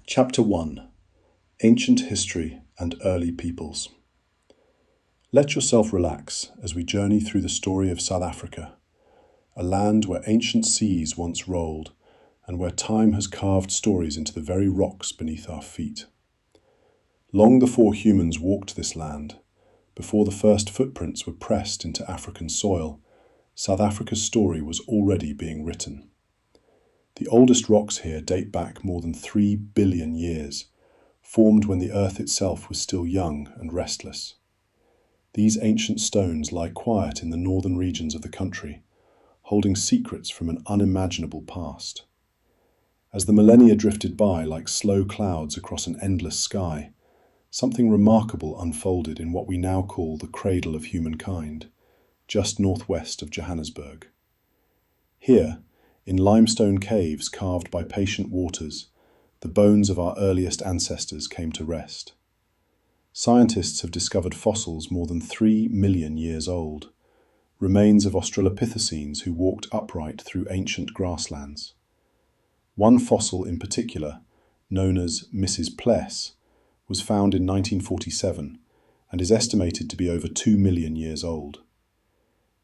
Chapter 1: Ancient History and Early Peoples. Let yourself relax as we journey through the story of South Africa, a land where ancient seas once rolled and where time has carved stories into the very rocks beneath our feet. Long before humans walked this land, before the first footprints were pressed into African soil, South Africa's story was already being written. The oldest rocks here date back more than 3 billion years, formed when the earth itself was still young and restless. These ancient stones lie quiet in the northern regions of the country, holding secrets from an unimaginable past. As the millennia drifted by like slow clouds across an endless sky, something remarkable unfolded in what we now call the cradle of humankind, just northwest of Johannesburg. Here, in limestone caves carved by patient waters, the bones of our earliest ancestors came to rest. Scientists have discovered fossils more than 3 million years old, remains of Australopithecines who walked upright through ancient grasslands. One fossil in particular, known as Mrs. Pless, was found in 1947 and is estimated to be over 2 million years old.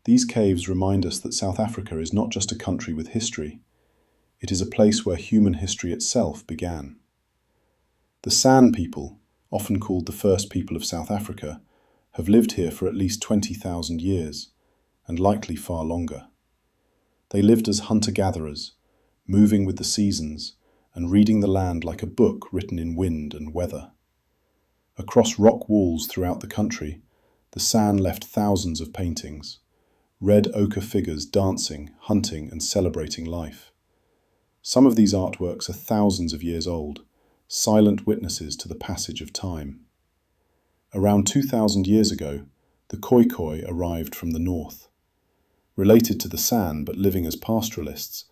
These caves remind us that South Africa is not just a country with history, it is a place where human history itself began. The San people, often called the first people of South Africa, have lived here for at least 20,000 years, and likely far longer. They lived as hunter-gatherers, moving with the seasons and reading the land like a book written in wind and weather. Across rock walls throughout the country, the San left thousands of paintings, red ochre figures dancing, hunting, and celebrating life. Some of these artworks are thousands of years old, silent witnesses to the passage of time. Around 2,000 years ago, the Khoikhoi arrived from the north. Related to the San but living as pastoralists,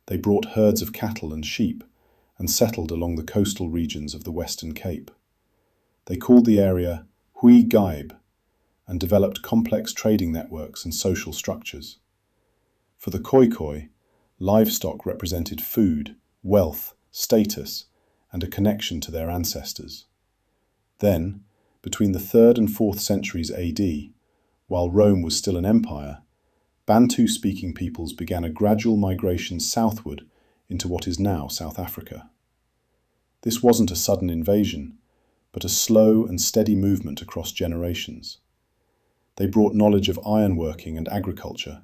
they brought herds of cattle and sheep and settled along the coastal regions of the Western Cape. They called the area Hui Gaib and developed complex trading networks and social structures. For the Khoikhoi, livestock represented food, wealth, status, and a connection to their ancestors. Then, between the 3rd and 4th centuries AD, while Rome was still an empire, Bantu-speaking peoples began a gradual migration southward into what is now South Africa. This wasn't a sudden invasion, but a slow and steady movement across generations. They brought knowledge of ironworking and agriculture,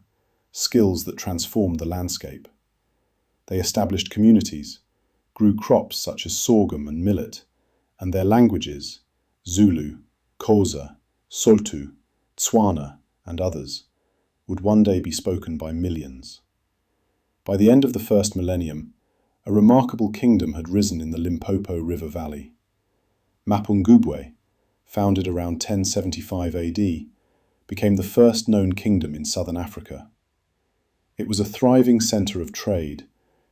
skills that transformed the landscape. They established communities, grew crops such as sorghum and millet, and their languages, Zulu, Xhosa, Sotho, Tswana, and others, would one day be spoken by millions. By the end of the first millennium, a remarkable kingdom had risen in the Limpopo River Valley. Mapungubwe, founded around 1075 AD, became the first known kingdom in southern Africa. It was a thriving center of trade,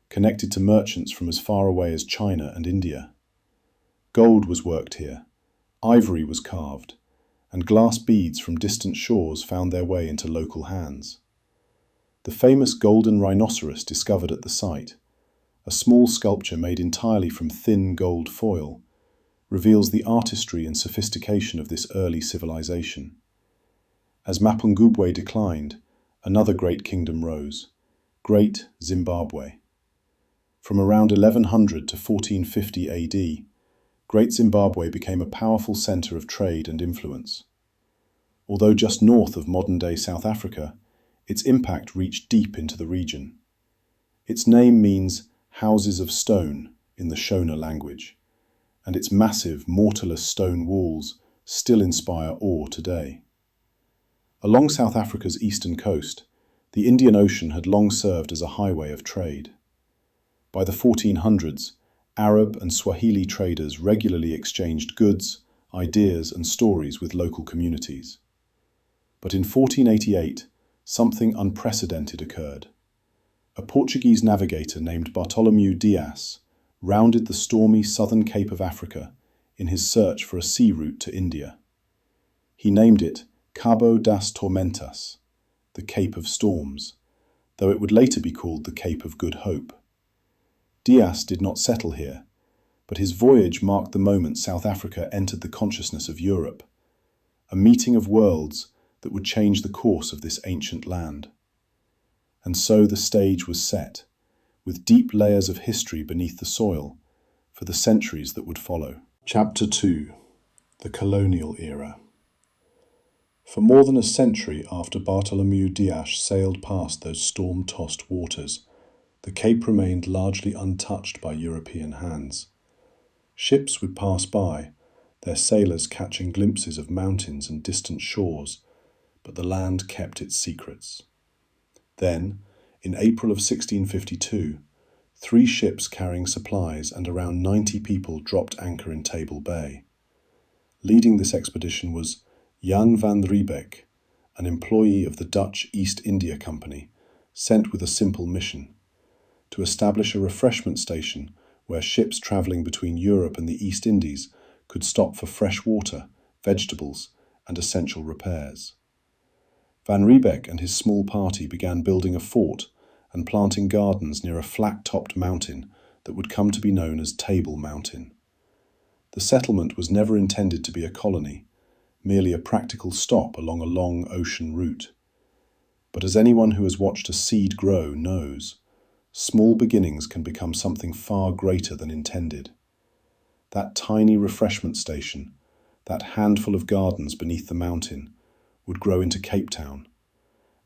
connected to merchants from as far away as China and India. Gold was worked here, ivory was carved, and glass beads from distant shores found their way into local hands. The famous golden rhinoceros discovered at the site, a small sculpture made entirely from thin gold foil, reveals the artistry and sophistication of this early civilization. As Mapungubwe declined, another great kingdom rose, Great Zimbabwe. From around 1100 to 1450 AD, Great Zimbabwe became a powerful center of trade and influence. Although just north of modern-day South Africa, its impact reached deep into the region. Its name means houses of stone in the Shona language, and its massive, mortarless stone walls still inspire awe today. Along South Africa's eastern coast, the Indian Ocean had long served as a highway of trade. By the 1400s, Arab and Swahili traders regularly exchanged goods, ideas, and stories with local communities. But in 1488, something unprecedented occurred. A Portuguese navigator named Bartolomeu Dias rounded the stormy southern Cape of Africa in his search for a sea route to India. He named it Cabo das Tormentas, the Cape of Storms, though it would later be called the Cape of Good Hope. Dias did not settle here, but his voyage marked the moment South Africa entered the consciousness of Europe, a meeting of worlds that would change the course of this ancient land. And so the stage was set, with deep layers of history beneath the soil, for the centuries that would follow. Chapter 2: The Colonial Era. For more than a century after Bartholomew Dias sailed past those storm-tossed waters, the Cape remained largely untouched by European hands. Ships would pass by, their sailors catching glimpses of mountains and distant shores, but the land kept its secrets. Then, in April of 1652, 3 ships carrying supplies and around 90 people dropped anchor in Table Bay. Leading this expedition was Jan van Riebeck, an employee of the Dutch East India Company, sent with a simple mission: to establish a refreshment station where ships travelling between Europe and the East Indies could stop for fresh water, vegetables, and essential repairs. Van Riebeck and his small party began building a fort and planting gardens near a flat-topped mountain that would come to be known as Table Mountain. The settlement was never intended to be a colony, merely a practical stop along a long ocean route. But as anyone who has watched a seed grow knows, small beginnings can become something far greater than intended. That tiny refreshment station, that handful of gardens beneath the mountain, would grow into Cape Town,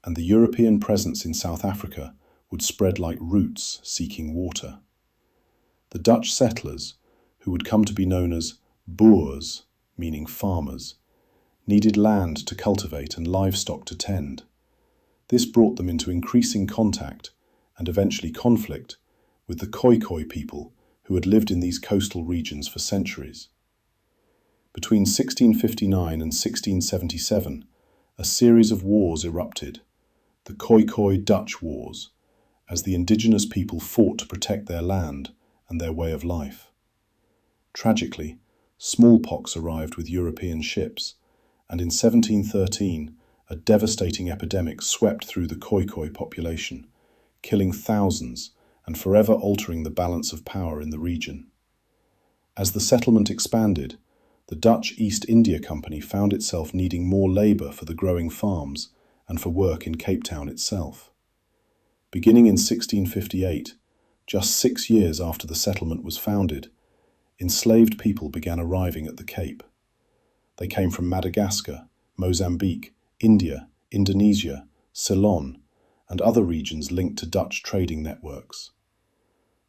and the European presence in South Africa would spread like roots seeking water. The Dutch settlers, who would come to be known as Boers, meaning farmers, needed land to cultivate and livestock to tend. This brought them into increasing contact, and eventually conflict, with the Khoikhoi people who had lived in these coastal regions for centuries. Between 1659 and 1677, a series of wars erupted, the Khoikhoi Dutch Wars, as the indigenous people fought to protect their land and their way of life. Tragically, smallpox arrived with European ships, and in 1713, a devastating epidemic swept through the Khoikhoi population, killing thousands and forever altering the balance of power in the region. As the settlement expanded, the Dutch East India Company found itself needing more labour for the growing farms and for work in Cape Town itself. Beginning in 1658, just 6 years after the settlement was founded, enslaved people began arriving at the Cape. They came from Madagascar, Mozambique, India, Indonesia, Ceylon, and other regions linked to Dutch trading networks.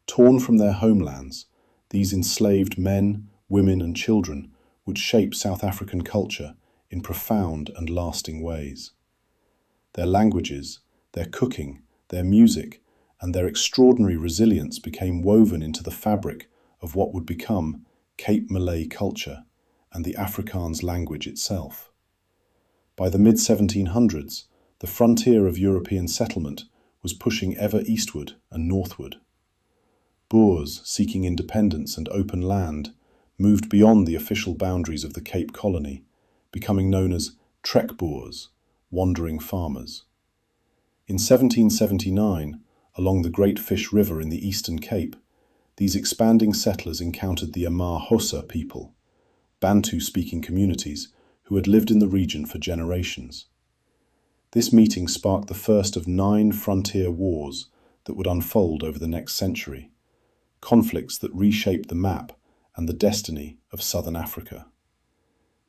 Torn from their homelands, these enslaved men, women, and children would shape South African culture in profound and lasting ways. Their languages, their cooking, their music, and their extraordinary resilience became woven into the fabric of what would become Cape Malay culture and the Afrikaans language itself. By the mid-1700s, the frontier of European settlement was pushing ever eastward and northward. Boers seeking independence and open land moved beyond the official boundaries of the Cape Colony, becoming known as Trek Boers, wandering farmers. In 1779, along the Great Fish River in the Eastern Cape, these expanding settlers encountered the Amahosa people, Bantu-speaking communities who had lived in the region for generations. This meeting sparked the first of 9 frontier wars that would unfold over the next century, conflicts that reshaped the map and the destiny of southern Africa.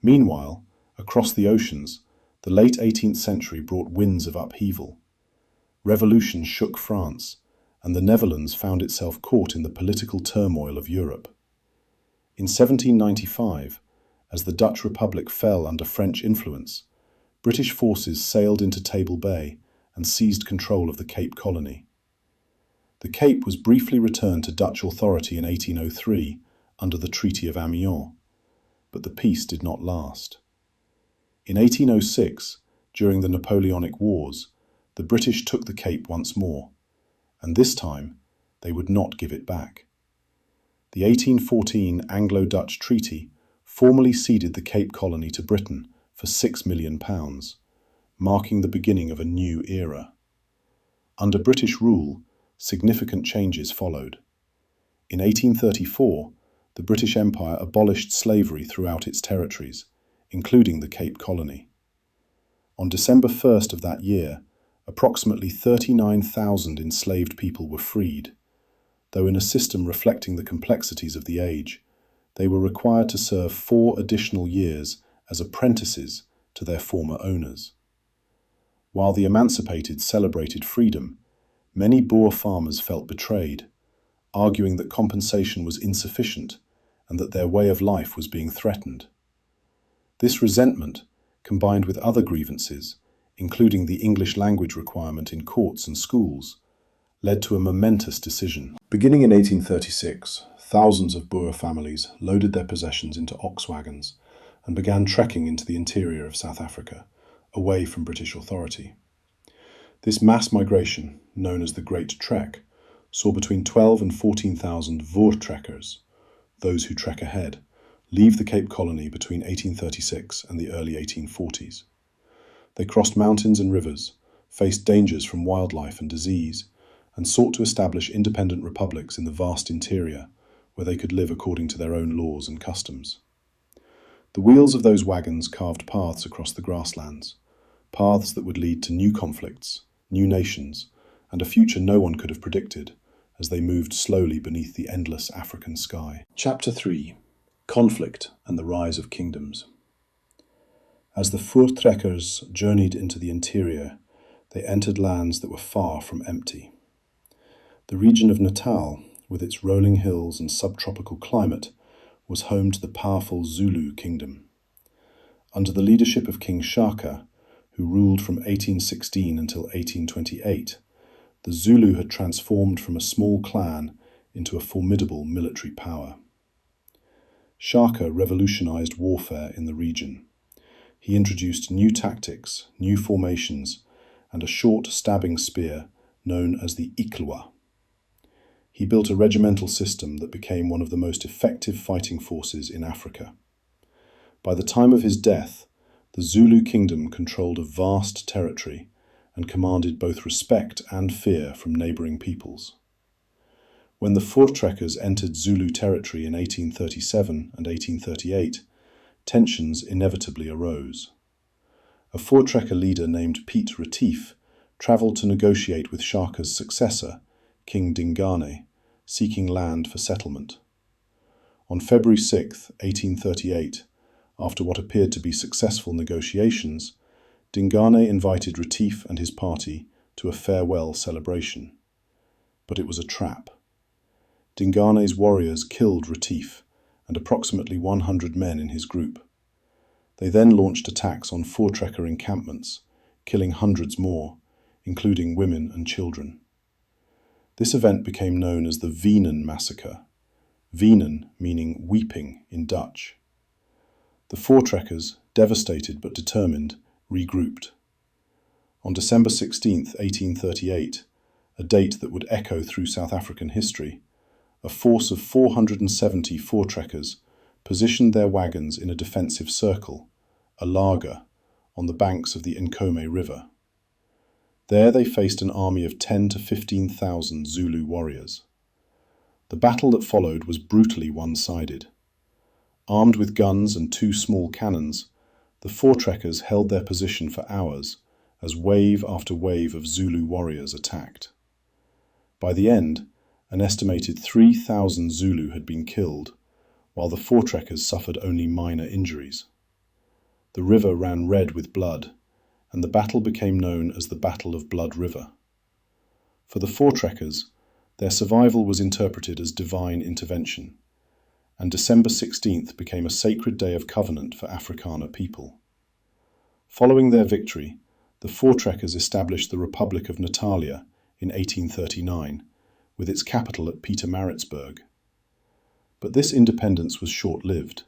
Meanwhile, across the oceans, the late 18th century brought winds of upheaval. Revolution shook France, and the Netherlands found itself caught in the political turmoil of Europe. In 1795, as the Dutch Republic fell under French influence, British forces sailed into Table Bay and seized control of the Cape Colony. The Cape was briefly returned to Dutch authority in 1803 under the Treaty of Amiens, but the peace did not last. In 1806, during the Napoleonic Wars, the British took the Cape once more, and this time they would not give it back. The 1814 Anglo-Dutch Treaty formally ceded the Cape Colony to Britain for £6 million, marking the beginning of a new era. Under British rule, significant changes followed. In 1834, the British Empire abolished slavery throughout its territories, including the Cape Colony. On December 1st of that year, approximately 39,000 enslaved people were freed, though in a system reflecting the complexities of the age, they were required to serve 4 additional years as apprentices to their former owners. While the emancipated celebrated freedom, many Boer farmers felt betrayed, arguing that compensation was insufficient and that their way of life was being threatened. This resentment, combined with other grievances, including the English language requirement in courts and schools, led to a momentous decision. Beginning in 1836, thousands of Boer families loaded their possessions into ox wagons and began trekking into the interior of South Africa, away from British authority. This mass migration, known as the Great Trek, saw between 12 and 14,000 voortrekkers, those who trek ahead, leave the Cape Colony between 1836 and the early 1840s. They crossed mountains and rivers, faced dangers from wildlife and disease, and sought to establish independent republics in the vast interior, where they could live according to their own laws and customs. The wheels of those wagons carved paths across the grasslands, paths that would lead to new conflicts, new nations, and a future no one could have predicted as they moved slowly beneath the endless African sky. Chapter 3: Conflict and the Rise of Kingdoms. As the voortrekkers journeyed into the interior, they entered lands that were far from empty. The region of Natal, with its rolling hills and subtropical climate, was home to the powerful Zulu kingdom. Under the leadership of King Shaka, who ruled from 1816 until 1828, the Zulu had transformed from a small clan into a formidable military power. Shaka revolutionized warfare in the region. He introduced new tactics, new formations, and a short stabbing spear known as the Iklwa. He built a regimental system that became one of the most effective fighting forces in Africa. By the time of his death, the Zulu kingdom controlled a vast territory and commanded both respect and fear from neighbouring peoples. When the voortrekkers entered Zulu territory in 1837 and 1838, tensions inevitably arose. A voortrekker leader named Piet Retief travelled to negotiate with Shaka's successor, King Dingane, seeking land for settlement. On February 6, 1838, after what appeared to be successful negotiations, Dingane invited Retief and his party to a farewell celebration. But it was a trap. Dingane's warriors killed Retief and approximately 100 men in his group. They then launched attacks on voortrekker encampments, killing hundreds more, including women and children. This event became known as the Wenen Massacre, Wenen meaning weeping in Dutch. The voortrekkers, devastated but determined, regrouped. On December 16, 1838, a date that would echo through South African history, a force of 470 voortrekkers positioned their wagons in a defensive circle, a laager, on the banks of the Nkome River. There they faced an army of 10 to 15,000 Zulu warriors. The battle that followed was brutally one-sided. Armed with guns and 2 small cannons, the voortrekkers held their position for hours as wave after wave of Zulu warriors attacked. By the end, an estimated 3,000 Zulu had been killed, while the voortrekkers suffered only minor injuries. The river ran red with blood, and the battle became known as the Battle of Blood River. For the voortrekkers, their survival was interpreted as divine intervention, and December 16th became a sacred day of covenant for Afrikaner people. Following their victory, the voortrekkers established the Republic of Natalia in 1839, with its capital at Pietermaritzburg. But this independence was short-lived.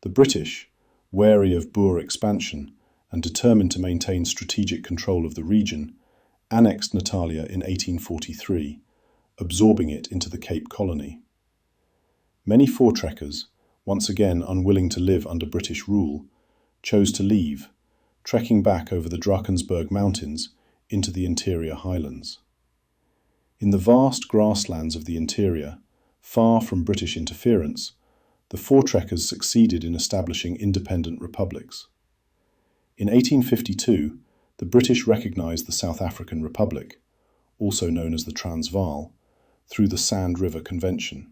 The British, wary of Boer expansion and determined to maintain strategic control of the region, annexed Natalia in 1843, absorbing it into the Cape Colony. Many voortrekkers, once again unwilling to live under British rule, chose to leave, trekking back over the Drakensberg Mountains into the interior highlands. In the vast grasslands of the interior, Far from British interference, the Voortrekkers succeeded in establishing independent republics. In 1852, the British recognised the South African Republic, also known as the Transvaal, through the Sand River Convention.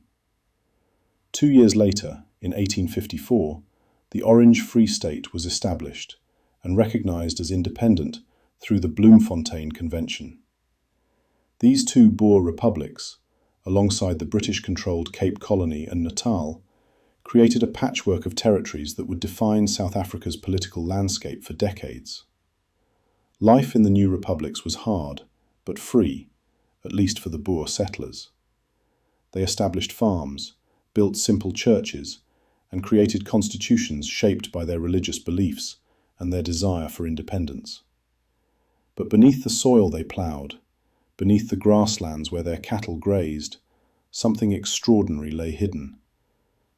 2 years later, in 1854, the Orange Free State was established and recognised as independent through the Bloemfontein Convention. These two Boer republics, alongside the British-controlled Cape Colony and Natal, created a patchwork of territories that would define South Africa's political landscape for decades. Life in the new republics was hard, but free, at least for the Boer settlers. They established farms, built simple churches, and created constitutions shaped by their religious beliefs and their desire for independence. But beneath the soil they ploughed, beneath the grasslands where their cattle grazed, something extraordinary lay hidden,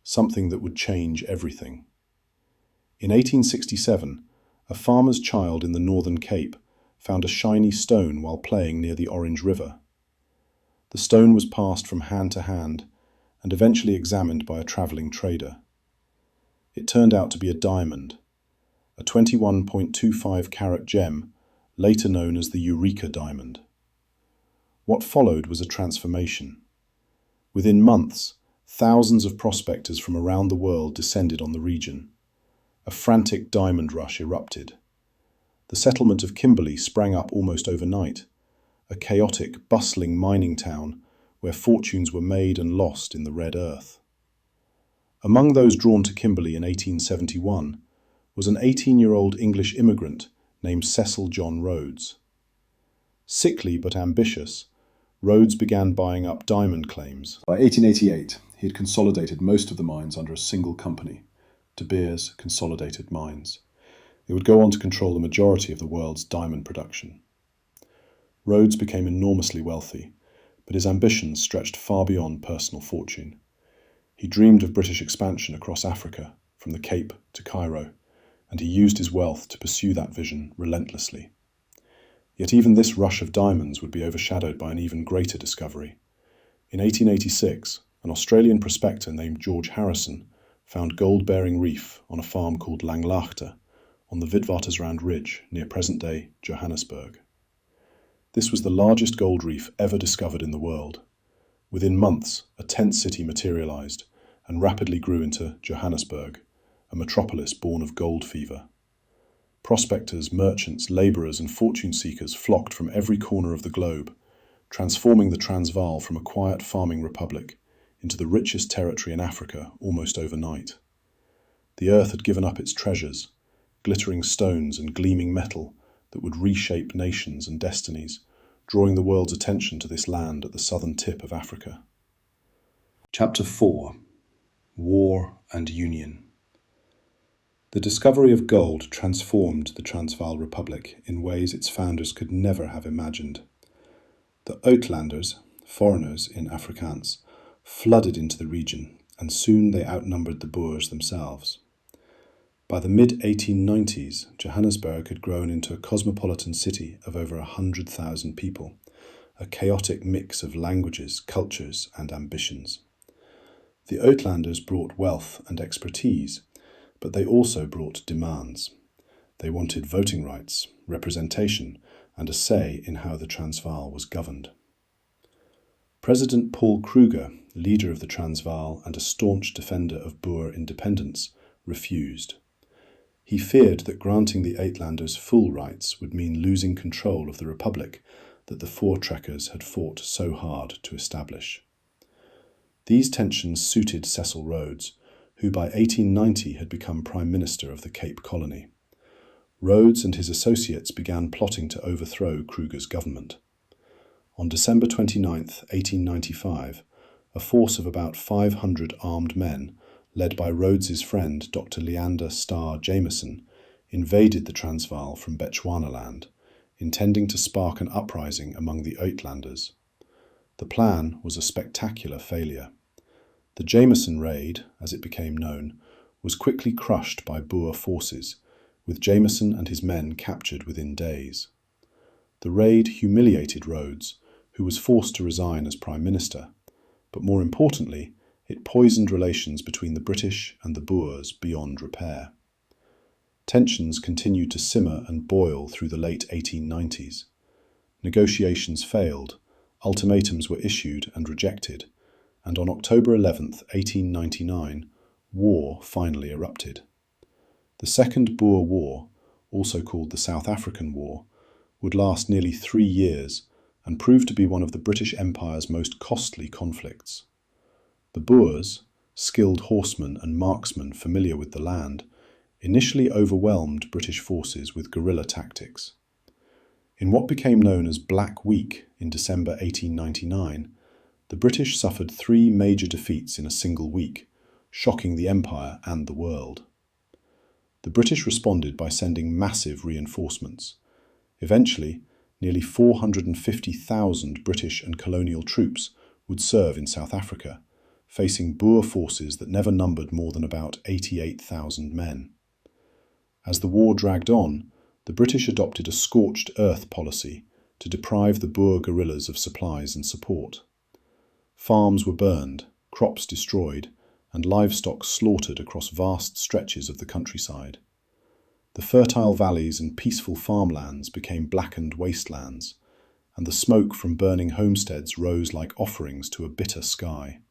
something that would change everything. In 1867, a farmer's child in the Northern Cape found a shiny stone while playing near the Orange River. The stone was passed from hand to hand and eventually examined by a travelling trader. It turned out to be a diamond, a 21.25 carat gem, later known as the Eureka diamond. What followed was a transformation. Within months, thousands of prospectors from around the world descended on the region. A frantic diamond rush erupted. The settlement of Kimberley sprang up almost overnight, a chaotic, bustling mining town where fortunes were made and lost in the red earth. Among those drawn to Kimberley in 1871 was an 18-year-old English immigrant named Cecil John Rhodes. Sickly but ambitious, Rhodes began buying up diamond claims. By 1888, he had consolidated most of the mines under a single company, De Beers Consolidated Mines. It would go on to control the majority of the world's diamond production. Rhodes became enormously wealthy, but his ambitions stretched far beyond personal fortune. He dreamed of British expansion across Africa, from the Cape to Cairo, and he used his wealth to pursue that vision relentlessly. Yet even this rush of diamonds would be overshadowed by an even greater discovery. In 1886, an Australian prospector named George Harrison found gold-bearing reef on a farm called Langlaagte on the Witwatersrand Ridge near present-day Johannesburg. This was the largest gold reef ever discovered in the world. Within months, a tent city materialized and rapidly grew into Johannesburg, a metropolis born of gold fever. Prospectors, merchants, labourers and fortune seekers flocked from every corner of the globe, transforming the Transvaal from a quiet farming republic into the richest territory in Africa almost overnight. The earth had given up its treasures, glittering stones and gleaming metal that would reshape nations and destinies, drawing the world's attention to this land at the southern tip of Africa. Chapter 4: War and Union. The discovery of gold transformed the Transvaal Republic in ways its founders could never have imagined. The Uitlanders, foreigners in Afrikaans, flooded into the region, and soon they outnumbered the Boers themselves. By the mid-1890s, Johannesburg had grown into a cosmopolitan city of over 100,000 people, a chaotic mix of languages, cultures, and ambitions. The Uitlanders brought wealth and expertise, but they also brought demands. They wanted voting rights, representation, and a say in how the Transvaal was governed. President Paul Kruger, leader of the Transvaal and a staunch defender of Boer independence, refused. He feared that granting the Uitlanders full rights would mean losing control of the republic that the Voortrekkers had fought so hard to establish. These tensions suited Cecil Rhodes, who by 1890 had become Prime Minister of the Cape Colony. Rhodes and his associates began plotting to overthrow Kruger's government. On December 29, 1895, a force of about 500 armed men, led by Rhodes's friend Dr. Leander Starr Jameson, invaded the Transvaal from Bechuanaland, intending to spark an uprising among the Uitlanders. The plan was a spectacular failure. The Jameson raid, as it became known, was quickly crushed by Boer forces, with Jameson and his men captured within days. The raid humiliated Rhodes, who was forced to resign as Prime Minister, but more importantly, it poisoned relations between the British and the Boers beyond repair. Tensions continued to simmer and boil through the late 1890s. Negotiations failed, ultimatums were issued and rejected, and on October 11, 1899, war finally erupted. The Second Boer War, also called the South African War, would last nearly 3 years and proved to be one of the British Empire's most costly conflicts. The Boers, skilled horsemen and marksmen familiar with the land, initially overwhelmed British forces with guerrilla tactics. In what became known as Black Week in December 1899, the British suffered 3 major defeats in a single week, shocking the Empire and the world. The British responded by sending massive reinforcements. Eventually, nearly 450,000 British and colonial troops would serve in South Africa, facing Boer forces that never numbered more than about 88,000 men. As the war dragged on, the British adopted a scorched earth policy to deprive the Boer guerrillas of supplies and support. Farms were burned, crops destroyed, and livestock slaughtered across vast stretches of the countryside. The fertile valleys and peaceful farmlands became blackened wastelands, and the smoke from burning homesteads rose like offerings to a bitter sky.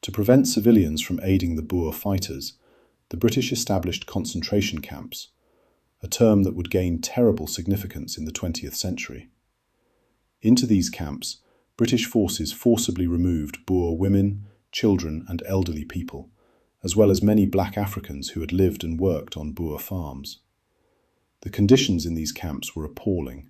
To prevent civilians from aiding the Boer fighters, the British established concentration camps, a term that would gain terrible significance in the 20th century. Into these camps, British forces forcibly removed Boer women, children and elderly people, as well as many black Africans who had lived and worked on Boer farms. The conditions in these camps were appalling.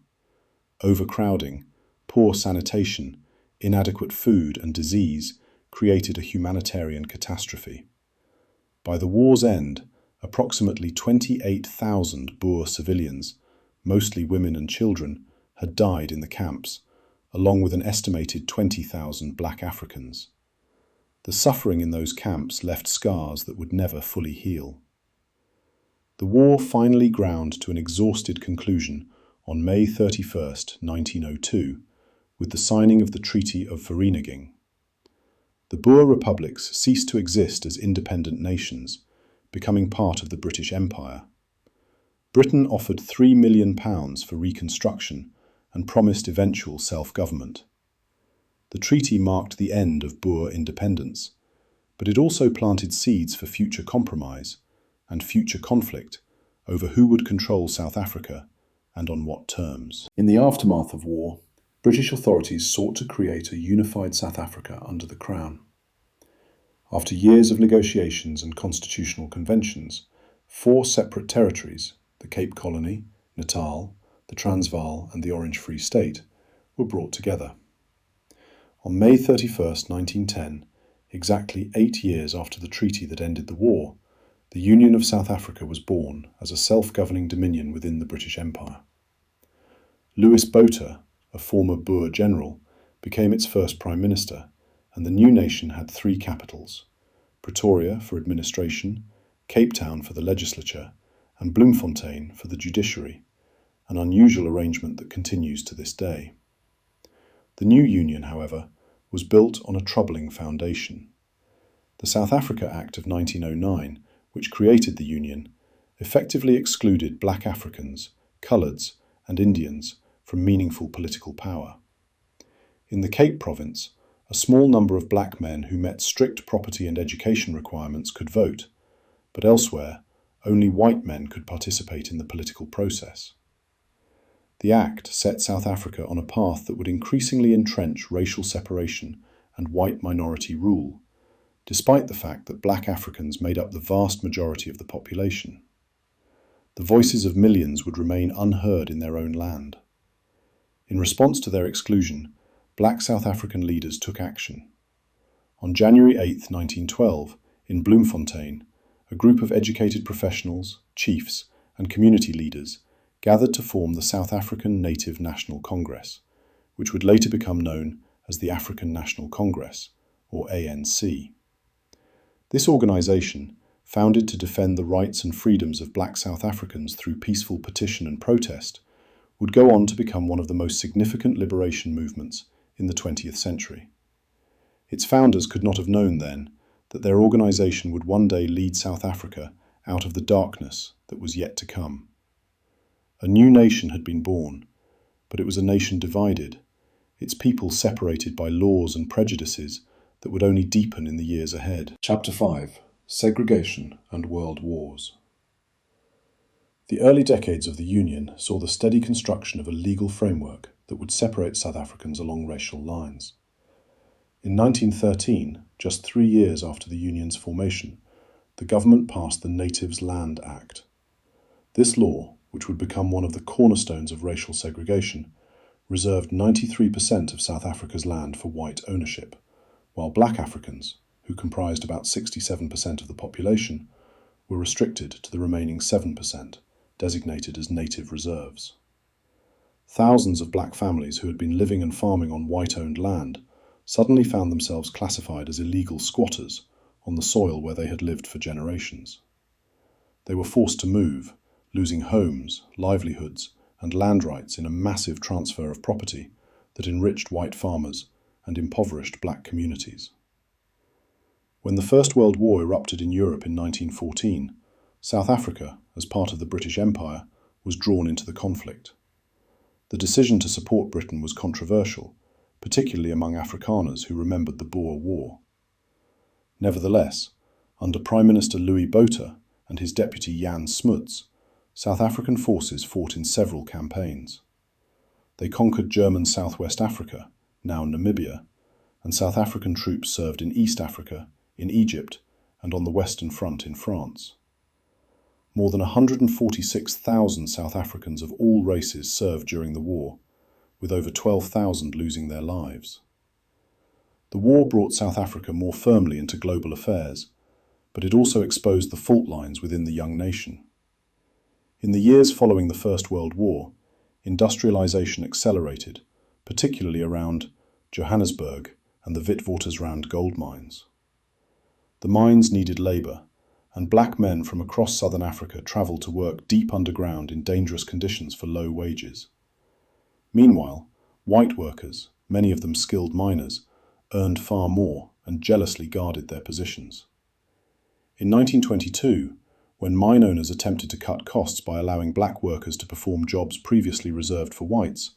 Overcrowding, poor sanitation, inadequate food and disease created a humanitarian catastrophe. By the war's end, approximately 28,000 Boer civilians, mostly women and children, had died in the camps, along with an estimated 20,000 black Africans. The suffering in those camps left scars that would never fully heal. The war finally ground to an exhausted conclusion on May 31, 1902, with the signing of the Treaty of Vereeniging. The Boer republics ceased to exist as independent nations, becoming part of the British Empire. Britain offered £3 million for reconstruction and promised eventual self-government. The treaty marked the end of Boer independence, but it also planted seeds for future compromise and future conflict over who would control South Africa and on what terms. In the aftermath of war, British authorities sought to create a unified South Africa under the Crown. After years of negotiations and constitutional conventions, 4 separate territories, the Cape Colony, Natal, the Transvaal and the Orange Free State, were brought together. On May 31, 1910, exactly 8 years after the treaty that ended the war, the Union of South Africa was born as a self-governing dominion within the British Empire. Louis Botha, a former Boer general, became its first Prime Minister, and the new nation had 3 capitals: Pretoria for administration, Cape Town for the legislature, and Bloemfontein for the judiciary, an unusual arrangement that continues to this day. The new union, however, was built on a troubling foundation. The South Africa Act of 1909, which created the union, effectively excluded black Africans, coloureds, and Indians from meaningful political power. In the Cape Province, a small number of black men who met strict property and education requirements could vote, but elsewhere, only white men could participate in the political process. The Act set South Africa on a path that would increasingly entrench racial separation and white minority rule, despite the fact that black Africans made up the vast majority of the population. The voices of millions would remain unheard in their own land. In response to their exclusion, black South African leaders took action. On January 8, 1912, in Bloemfontein, a group of educated professionals, chiefs, and community leaders gathered to form the South African Native National Congress, which would later become known as the African National Congress, or ANC. This organisation, founded to defend the rights and freedoms of black South Africans through peaceful petition and protest, would go on to become one of the most significant liberation movements in the 20th century. Its founders could not have known then that their organisation would one day lead South Africa out of the darkness that was yet to come. A new nation had been born, but it was a nation divided, its people separated by laws and prejudices that would only deepen in the years ahead. Chapter 5: Segregation and World Wars. The early decades of the Union saw the steady construction of a legal framework that would separate South Africans along racial lines. In 1913, just 3 years after the Union's formation, the government passed the Natives' Land Act. This law, which would become one of the cornerstones of racial segregation, reserved 93% of South Africa's land for white ownership, while black Africans, who comprised about 67% of the population, were restricted to the remaining 7%, designated as native reserves. Thousands of black families who had been living and farming on white-owned land suddenly found themselves classified as illegal squatters on the soil where they had lived for generations. They were forced to move, losing homes, livelihoods, and land rights in a massive transfer of property that enriched white farmers and impoverished black communities. When the First World War erupted in Europe in 1914, South Africa, as part of the British Empire, was drawn into the conflict. The decision to support Britain was controversial, particularly among Afrikaners who remembered the Boer War. Nevertheless, under Prime Minister Louis Botha and his deputy Jan Smuts, South African forces fought in several campaigns. They conquered German Southwest Africa, now Namibia, and South African troops served in East Africa, in Egypt, and on the Western Front in France. More than 146,000 South Africans of all races served during the war, with over 12,000 losing their lives. The war brought South Africa more firmly into global affairs, but it also exposed the fault lines within the young nation. In the years following the First World War, industrialization accelerated, particularly around Johannesburg and the Witwatersrand gold mines. The mines needed labour, and black men from across southern Africa travelled to work deep underground in dangerous conditions for low wages. Meanwhile, white workers, many of them skilled miners, earned far more and jealously guarded their positions. In 1922, when mine owners attempted to cut costs by allowing black workers to perform jobs previously reserved for whites,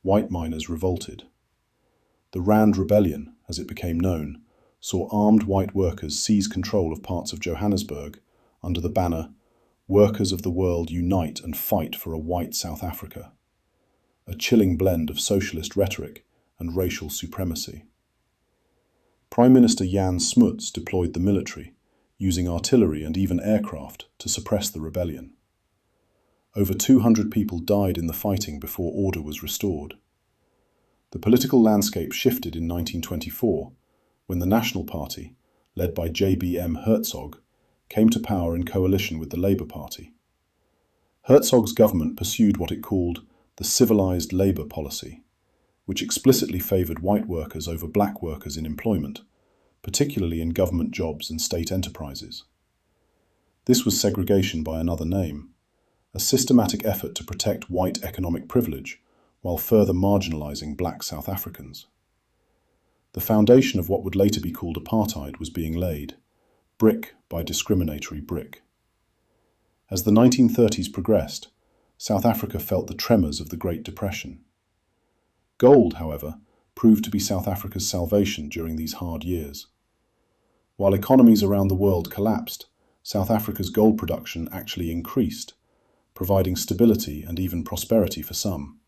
white miners revolted. The Rand Rebellion, as it became known, saw armed white workers seize control of parts of Johannesburg under the banner "Workers of the World Unite and Fight for a White South Africa," a chilling blend of socialist rhetoric and racial supremacy. Prime Minister Jan Smuts deployed the military, using artillery and even aircraft to suppress the rebellion. Over 200 people died in the fighting before order was restored. The political landscape shifted in 1924 when the National Party, led by J.B.M. Hertzog, came to power in coalition with the Labour Party. Hertzog's government pursued what it called the civilised labour policy, which explicitly favoured white workers over black workers in employment, particularly in government jobs and state enterprises. This was segregation by another name, a systematic effort to protect white economic privilege while further marginalising black South Africans. The foundation of what would later be called apartheid was being laid, brick by discriminatory brick. As the 1930s progressed, South Africa felt the tremors of the Great Depression. Gold, however, proved to be South Africa's salvation during these hard years. While economies around the world collapsed, South Africa's gold production actually increased, providing stability and even prosperity for some.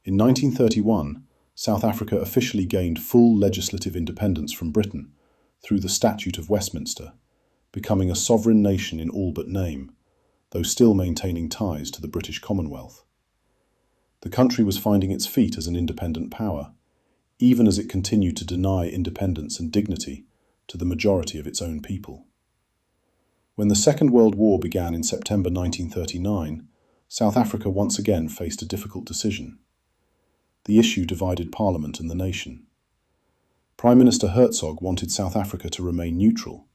In 1931, South Africa officially gained full legislative independence from Britain through the Statute of Westminster, becoming a sovereign nation in all but name, though still maintaining ties to the British Commonwealth. The country was finding its feet as an independent power, even as it continued to deny independence and dignity to the majority of its own people. When the Second World War began in September 1939, South Africa once again faced a difficult decision. The issue divided Parliament and the nation. Prime Minister Hertzog wanted South Africa to remain neutral,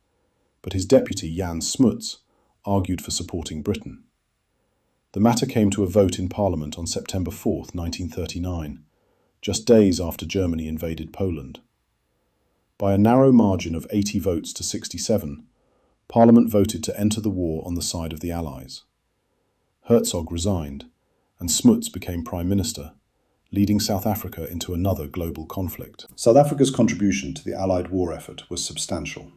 but his deputy Jan Smuts argued for supporting Britain. The matter came to a vote in Parliament on September 4, 1939, just days after Germany invaded Poland. By a narrow margin of 80 votes to 67, Parliament voted to enter the war on the side of the Allies. Herzog resigned, and Smuts became Prime Minister, leading South Africa into another global conflict. South Africa's contribution to the Allied war effort was substantial.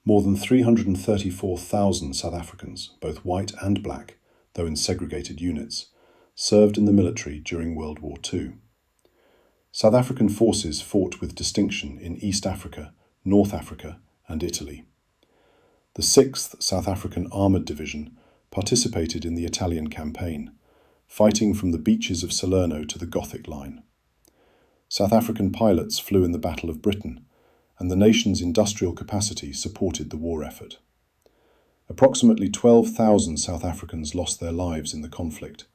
More than 334,000 South Africans, both white and black, though in segregated units, served in the military during World War II. South African forces fought with distinction in East Africa, North Africa, and Italy. The 6th South African Armoured Division participated in the Italian campaign, fighting from the beaches of Salerno to the Gothic Line. South African pilots flew in the Battle of Britain, and the nation's industrial capacity supported the war effort. Approximately 12,000 South Africans lost their lives in the conflict,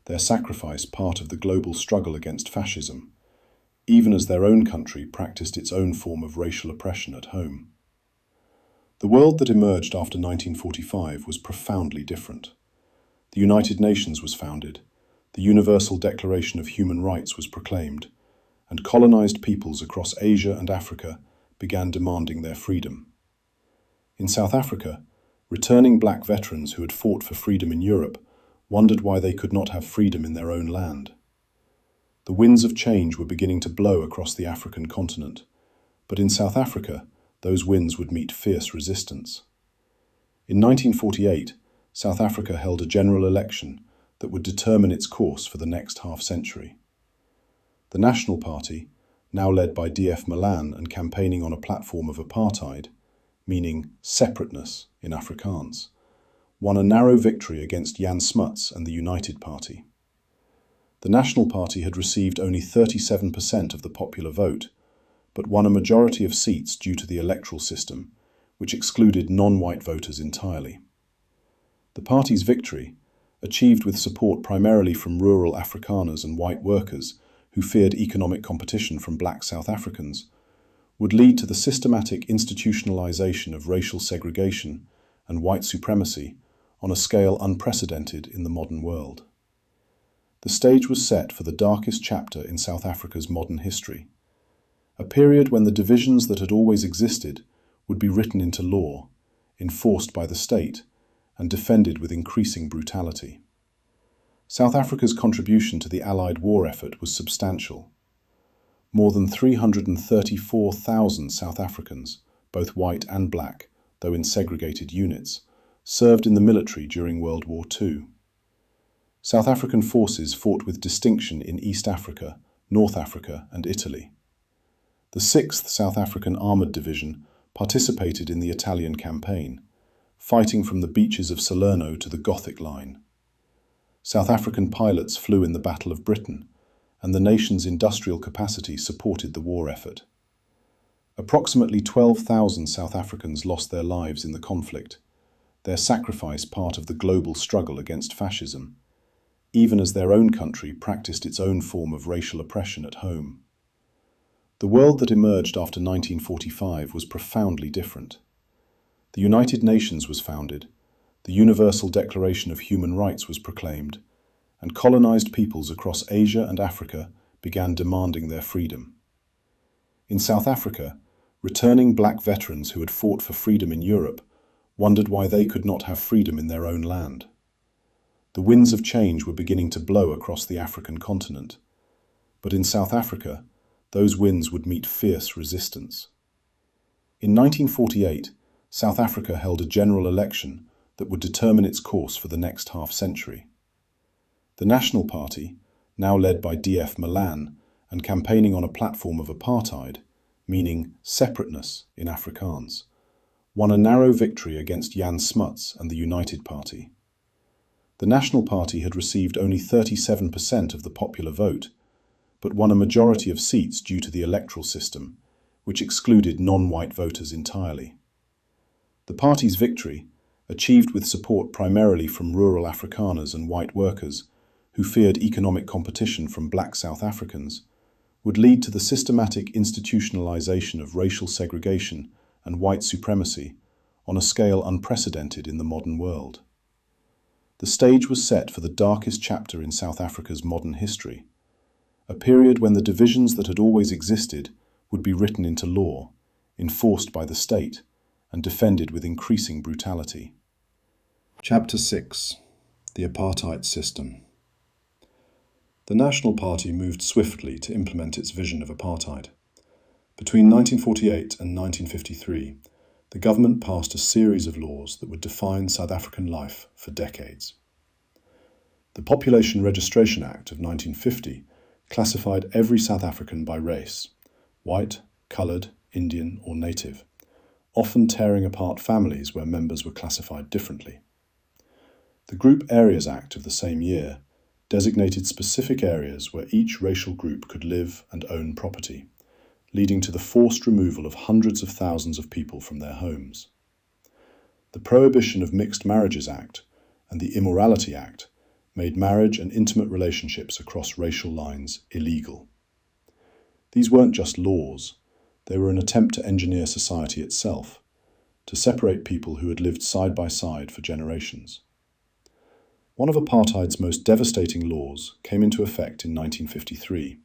their sacrifice part of the global struggle against fascism, even as their own country practiced its own form of racial oppression at home. The world that emerged after 1945 was profoundly different. The United Nations was founded, the Universal Declaration of Human Rights was proclaimed, and colonized peoples across Asia and Africa began demanding their freedom. In South Africa, returning black veterans who had fought for freedom in Europe wondered why they could not have freedom in their own land. The winds of change were beginning to blow across the African continent, but in South Africa, those winds would meet fierce resistance. In 1948, South Africa held a general election that would determine its course for the next half-century. The National Party, now led by D.F. Malan and campaigning on a platform of apartheid, meaning separateness in Afrikaans, won a narrow victory against Jan Smuts and the United Party. The National Party had received only 37% of the popular vote, but won a majority of seats due to the electoral system, which excluded non-white voters entirely. The party's victory, achieved with support primarily from rural Afrikaners and white workers who feared economic competition from black South Africans, would lead to the systematic institutionalization of racial segregation and white supremacy on a scale unprecedented in the modern world. The stage was set for the darkest chapter in South Africa's modern history, a period when the divisions that had always existed would be written into law, enforced by the state, and defended with increasing brutality. South Africa's contribution to the Allied war effort was substantial. More than 334,000 South Africans, both white and black, though in segregated units, served in the military during World War II. South African forces fought with distinction in East Africa, North Africa, and Italy. The 6th South African Armoured Division participated in the Italian campaign, fighting from the beaches of Salerno to the Gothic Line. South African pilots flew in the Battle of Britain, and the nation's industrial capacity supported the war effort. Approximately 12,000 South Africans lost their lives in the conflict, their sacrifice part of the global struggle against fascism, even as their own country practiced its own form of racial oppression at home. The world that emerged after 1945 was profoundly different. The United Nations was founded, the Universal Declaration of Human Rights was proclaimed, and colonized peoples across Asia and Africa began demanding their freedom. In South Africa, returning black veterans who had fought for freedom in Europe wondered why they could not have freedom in their own land. The winds of change were beginning to blow across the African continent, but in South Africa, those winds would meet fierce resistance. In 1948, South Africa held a general election that would determine its course for the next half-century. The National Party, now led by D.F. Malan and campaigning on a platform of apartheid, meaning separateness in Afrikaans, won a narrow victory against Jan Smuts and the United Party. The National Party had received only 37% of the popular vote, but won a majority of seats due to the electoral system, which excluded non-white voters entirely. The party's victory, achieved with support primarily from rural Afrikaners and white workers who feared economic competition from black South Africans, would lead to the systematic institutionalization of racial segregation and white supremacy on a scale unprecedented in the modern world. The stage was set for the darkest chapter in South Africa's modern history, a period when the divisions that had always existed would be written into law, enforced by the state and defended with increasing brutality. Chapter 6. The Apartheid System. The National Party moved swiftly to implement its vision of apartheid. Between 1948 and 1953, the government passed a series of laws that would define South African life for decades. The Population Registration Act of 1950 classified every South African by race, white, coloured, Indian or native, often tearing apart families where members were classified differently. The Group Areas Act of the same year designated specific areas where each racial group could live and own property, leading to the forced removal of hundreds of thousands of people from their homes. The Prohibition of Mixed Marriages Act and the Immorality Act made marriage and intimate relationships across racial lines illegal. These weren't just laws, they were an attempt to engineer society itself, to separate people who had lived side by side for generations. One of apartheid's most devastating laws came into effect in 1953.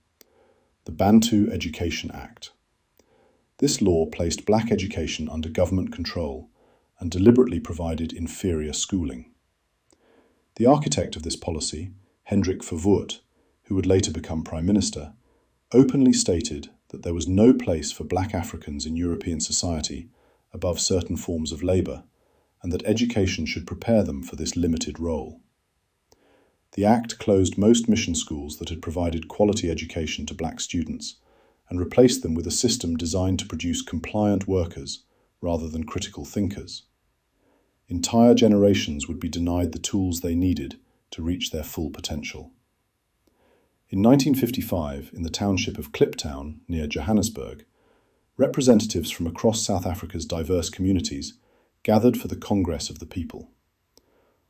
The Bantu Education Act. This law placed black education under government control and deliberately provided inferior schooling. The architect of this policy, Hendrik Verwoerd, who would later become Prime Minister, openly stated that there was no place for black Africans in European society above certain forms of labour, and that education should prepare them for this limited role. The Act closed most mission schools that had provided quality education to black students and replaced them with a system designed to produce compliant workers rather than critical thinkers. Entire generations would be denied the tools they needed to reach their full potential. In 1955, in the township of Kliptown, near Johannesburg, representatives from across South Africa's diverse communities gathered for the Congress of the People.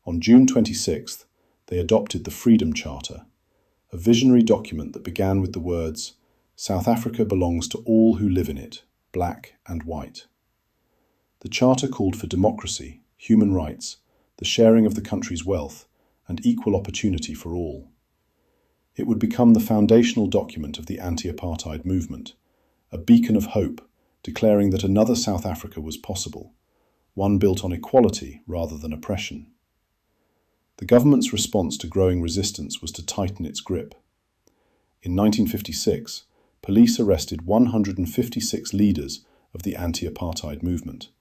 On June 26th, they adopted the Freedom Charter, a visionary document that began with the words, "South Africa belongs to all who live in it, black and white." The Charter called for democracy, human rights, the sharing of the country's wealth, and equal opportunity for all. It would become the foundational document of the anti-apartheid movement, a beacon of hope declaring that another South Africa was possible, one built on equality rather than oppression. The government's response to growing resistance was to tighten its grip. In 1956, police arrested 156 leaders of the anti-apartheid movement,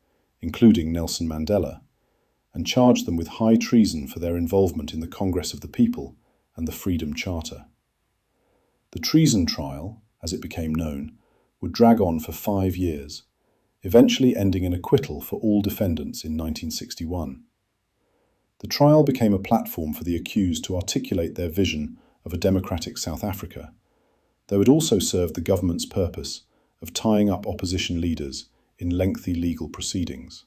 including Nelson Mandela, and charged them with high treason for their involvement in the Congress of the People and the Freedom Charter. The treason trial, as it became known, would drag on for 5 years, eventually ending in acquittal for all defendants in 1961. The trial became a platform for the accused to articulate their vision of a democratic South Africa, though it also served the government's purpose of tying up opposition leaders in lengthy legal proceedings.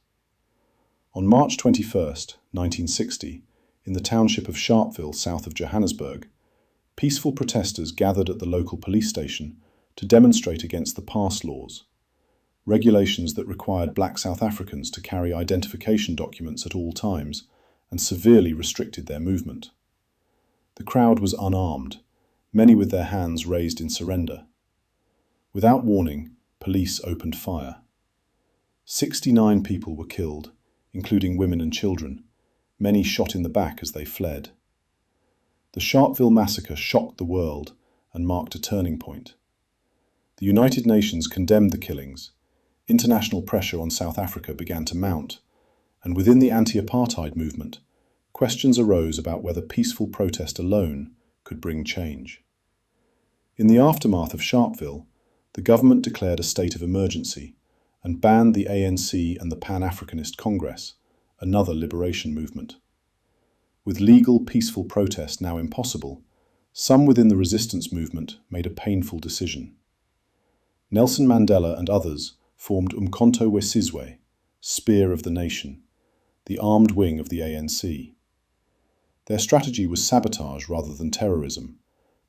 On March 21, 1960, in the township of Sharpeville, south of Johannesburg, peaceful protesters gathered at the local police station to demonstrate against the pass laws, regulations that required black South Africans to carry identification documents at all times and severely restricted their movement. The crowd was unarmed, many with their hands raised in surrender. Without warning, police opened fire. 69 people were killed, including women and children, many shot in the back as they fled. The Sharpeville massacre shocked the world and marked a turning point. The United Nations condemned the killings, international pressure on South Africa began to mount, and within the anti-apartheid movement, questions arose about whether peaceful protest alone could bring change. In the aftermath of Sharpeville, the government declared a state of emergency and banned the ANC and the Pan-Africanist Congress, another liberation movement. With legal, peaceful protest now impossible, some within the resistance movement made a painful decision. Nelson Mandela and others formed Umkhonto we Sizwe, Spear of the Nation, the armed wing of the ANC. Their strategy was sabotage rather than terrorism,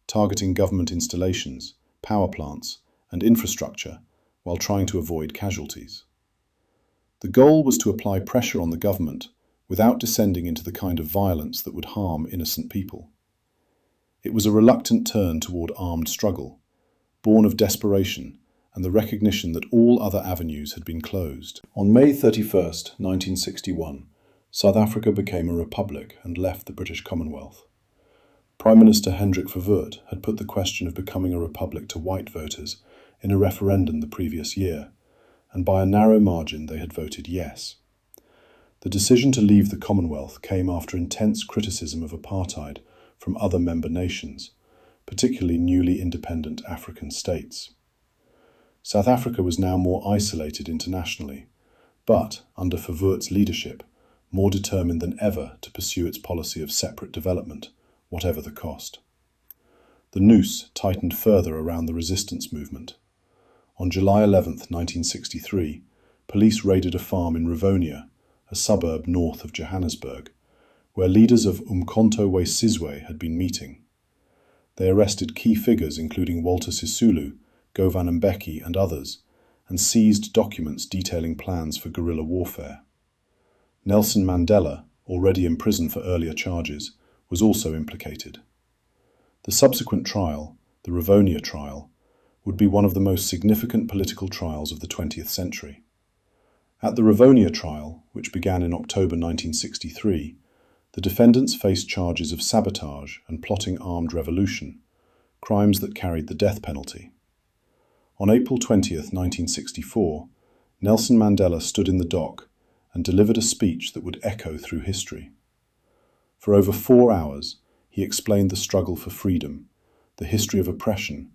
targeting government installations, power plants, and infrastructure while trying to avoid casualties. The goal was to apply pressure on the government without descending into the kind of violence that would harm innocent people. It was a reluctant turn toward armed struggle, born of desperation and the recognition that all other avenues had been closed. On May 31st, 1961, South Africa became a republic and left the British Commonwealth. Prime Minister Hendrik Verwoerd had put the question of becoming a republic to white voters in a referendum the previous year, and by a narrow margin they had voted yes. The decision to leave the Commonwealth came after intense criticism of apartheid from other member nations, particularly newly independent African states. South Africa was now more isolated internationally, but, under Verwoerd's leadership, more determined than ever to pursue its policy of separate development, whatever the cost. The noose tightened further around the resistance movement. On July 11, 1963, police raided a farm in Rivonia, a suburb north of Johannesburg, where leaders of Umkhonto we Sizwe had been meeting. They arrested key figures including Walter Sisulu, Govan Mbeki and others, and seized documents detailing plans for guerrilla warfare. Nelson Mandela, already in prison for earlier charges, was also implicated. The subsequent trial, the Rivonia trial, would be one of the most significant political trials of the 20th century. At the Rivonia trial, which began in October 1963, the defendants faced charges of sabotage and plotting armed revolution, crimes that carried the death penalty. On April 20, 1964, Nelson Mandela stood in the dock and delivered a speech that would echo through history. For over 4 hours, he explained the struggle for freedom, the history of oppression,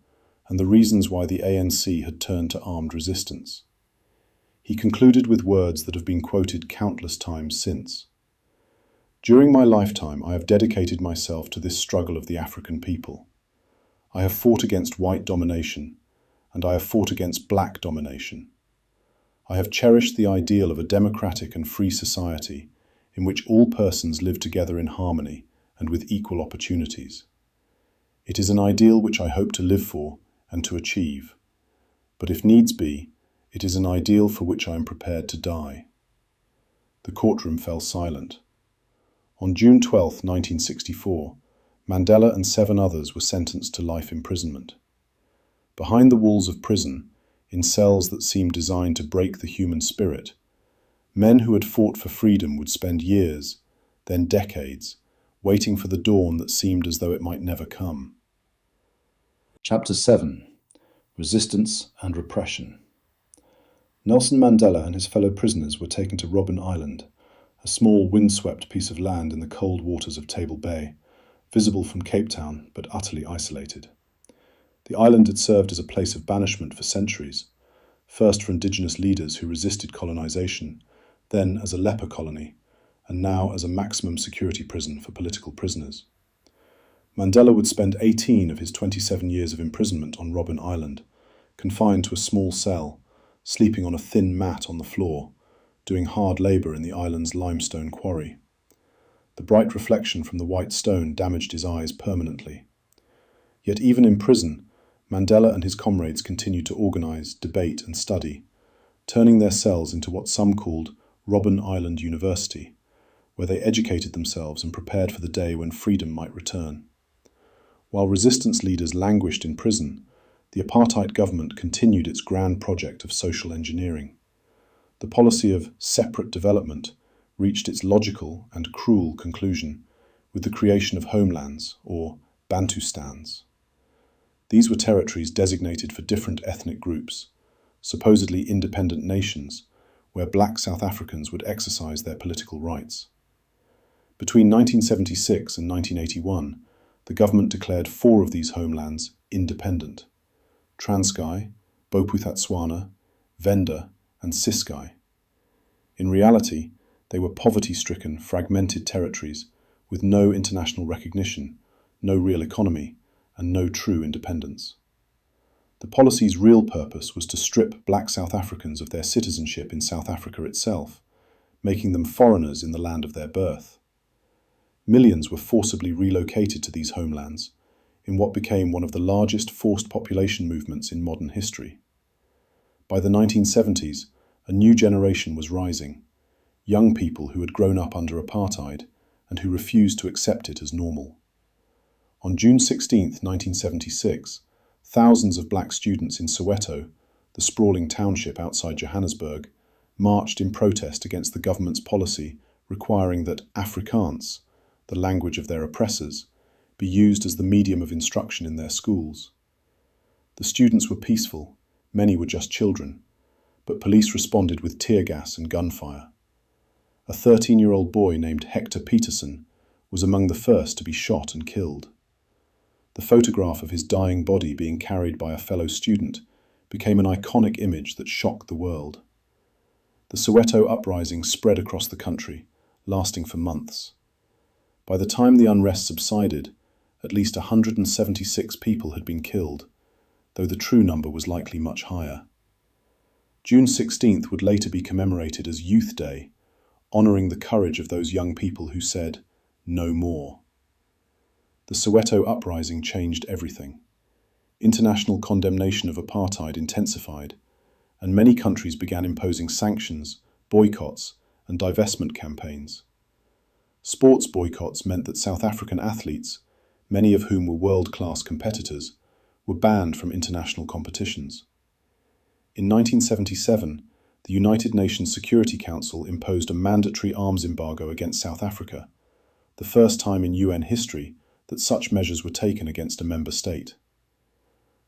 and the reasons why the ANC had turned to armed resistance. He concluded with words that have been quoted countless times since. "During my lifetime, I have dedicated myself to this struggle of the African people. I have fought against white domination, and I have fought against black domination. I have cherished the ideal of a democratic and free society in which all persons live together in harmony and with equal opportunities. It is an ideal which I hope to live for and to achieve. But if needs be, it is an ideal for which I am prepared to die." The courtroom fell silent. On June 12, 1964, Mandela and 7 others were sentenced to life imprisonment. Behind the walls of prison, in cells that seemed designed to break the human spirit, men who had fought for freedom would spend years, then decades, waiting for the dawn that seemed as though it might never come. Chapter 7. Resistance and Repression. Nelson Mandela and his fellow prisoners were taken to Robben Island, a small windswept piece of land in the cold waters of Table Bay, visible from Cape Town but utterly isolated. The island had served as a place of banishment for centuries, first for indigenous leaders who resisted colonization, then as a leper colony, and now as a maximum security prison for political prisoners. Mandela would spend 18 of his 27 years of imprisonment on Robben Island, confined to a small cell, sleeping on a thin mat on the floor, doing hard labour in the island's limestone quarry. The bright reflection from the white stone damaged his eyes permanently. Yet even in prison, Mandela and his comrades continued to organise, debate and study, turning their cells into what some called Robben Island University, where they educated themselves and prepared for the day when freedom might return. While resistance leaders languished in prison, the apartheid government continued its grand project of social engineering. The policy of separate development reached its logical and cruel conclusion with the creation of homelands, or Bantustans. These were territories designated for different ethnic groups, supposedly independent nations, where black South Africans would exercise their political rights. Between 1976 and 1981, the government declared 4 of these homelands independent: Transkei, Bophuthatswana, Venda, and Ciskei. In reality, they were poverty-stricken, fragmented territories with no international recognition, no real economy, and no true independence. The policy's real purpose was to strip black South Africans of their citizenship in South Africa itself, making them foreigners in the land of their birth. Millions were forcibly relocated to these homelands, in what became one of the largest forced population movements in modern history. By the 1970s, a new generation was rising, young people who had grown up under apartheid and who refused to accept it as normal. On June 16, 1976, thousands of black students in Soweto, the sprawling township outside Johannesburg, marched in protest against the government's policy requiring that Afrikaans, the language of their oppressors, be used as the medium of instruction in their schools. The students were peaceful, many were just children, but police responded with tear gas and gunfire. A 13-year-old boy named Hector Peterson was among the first to be shot and killed. The photograph of his dying body being carried by a fellow student became an iconic image that shocked the world. The Soweto uprising spread across the country, lasting for months. By the time the unrest subsided, at least 176 people had been killed, though the true number was likely much higher. June 16th would later be commemorated as Youth Day, honouring the courage of those young people who said, "No more." The Soweto uprising changed everything. International condemnation of apartheid intensified, and many countries began imposing sanctions, boycotts, and divestment campaigns. Sports boycotts meant that South African athletes, many of whom were world-class competitors, were banned from international competitions. In 1977, the United Nations Security Council imposed a mandatory arms embargo against South Africa, the first time in UN history that such measures were taken against a member state.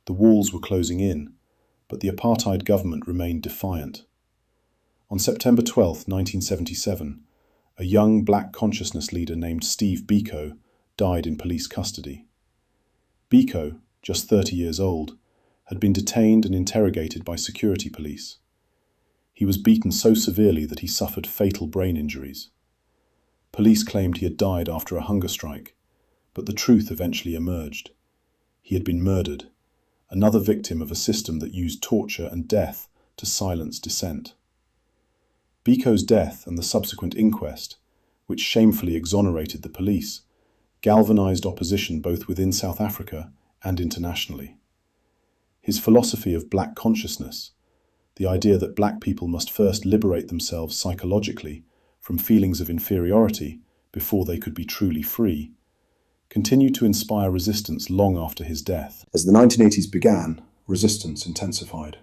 The walls were closing in, but the apartheid government remained defiant. On September 12, 1977, a young black consciousness leader named Steve Biko died in police custody. Biko, just 30 years old, had been detained and interrogated by security police. He was beaten so severely that he suffered fatal brain injuries. Police claimed he had died after a hunger strike, but the truth eventually emerged. He had been murdered, another victim of a system that used torture and death to silence dissent. Biko's death and the subsequent inquest, which shamefully exonerated the police, galvanized opposition both within South Africa and internationally. His philosophy of black consciousness, the idea that black people must first liberate themselves psychologically from feelings of inferiority before they could be truly free, continued to inspire resistance long after his death. As the 1980s began, resistance intensified.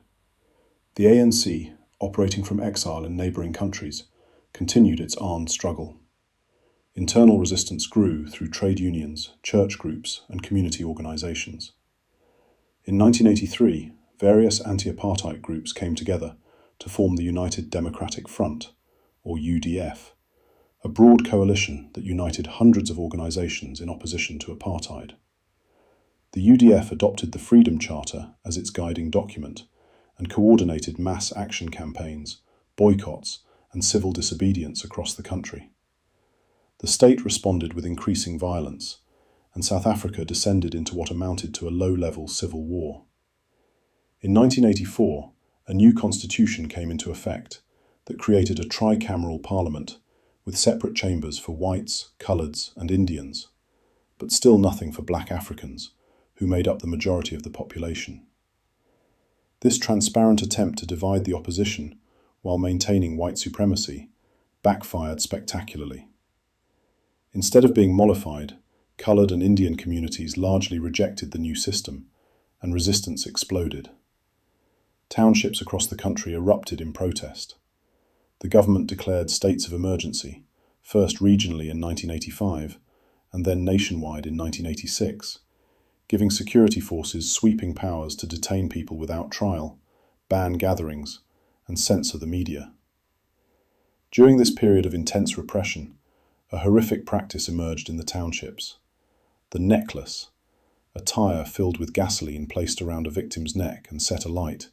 The ANC, operating from exile in neighbouring countries, continued its armed struggle. Internal resistance grew through trade unions, church groups, and community organisations. In 1983, various anti-apartheid groups came together to form the United Democratic Front, or UDF, a broad coalition that united hundreds of organisations in opposition to apartheid. The UDF adopted the Freedom Charter as its guiding document and coordinated mass action campaigns, boycotts, and civil disobedience across the country. The state responded with increasing violence, and South Africa descended into what amounted to a low-level civil war. In 1984, a new constitution came into effect that created a tricameral parliament with separate chambers for whites, coloureds, and Indians, but still nothing for black Africans, who made up the majority of the population. This transparent attempt to divide the opposition while maintaining white supremacy backfired spectacularly. Instead of being mollified, coloured and Indian communities largely rejected the new system, and resistance exploded. Townships across the country erupted in protest. The government declared states of emergency, first regionally in 1985, and then nationwide in 1986, giving security forces sweeping powers to detain people without trial, ban gatherings, and censor the media. During this period of intense repression, a horrific practice emerged in the townships. The necklace, a tire filled with gasoline placed around a victim's neck and set alight,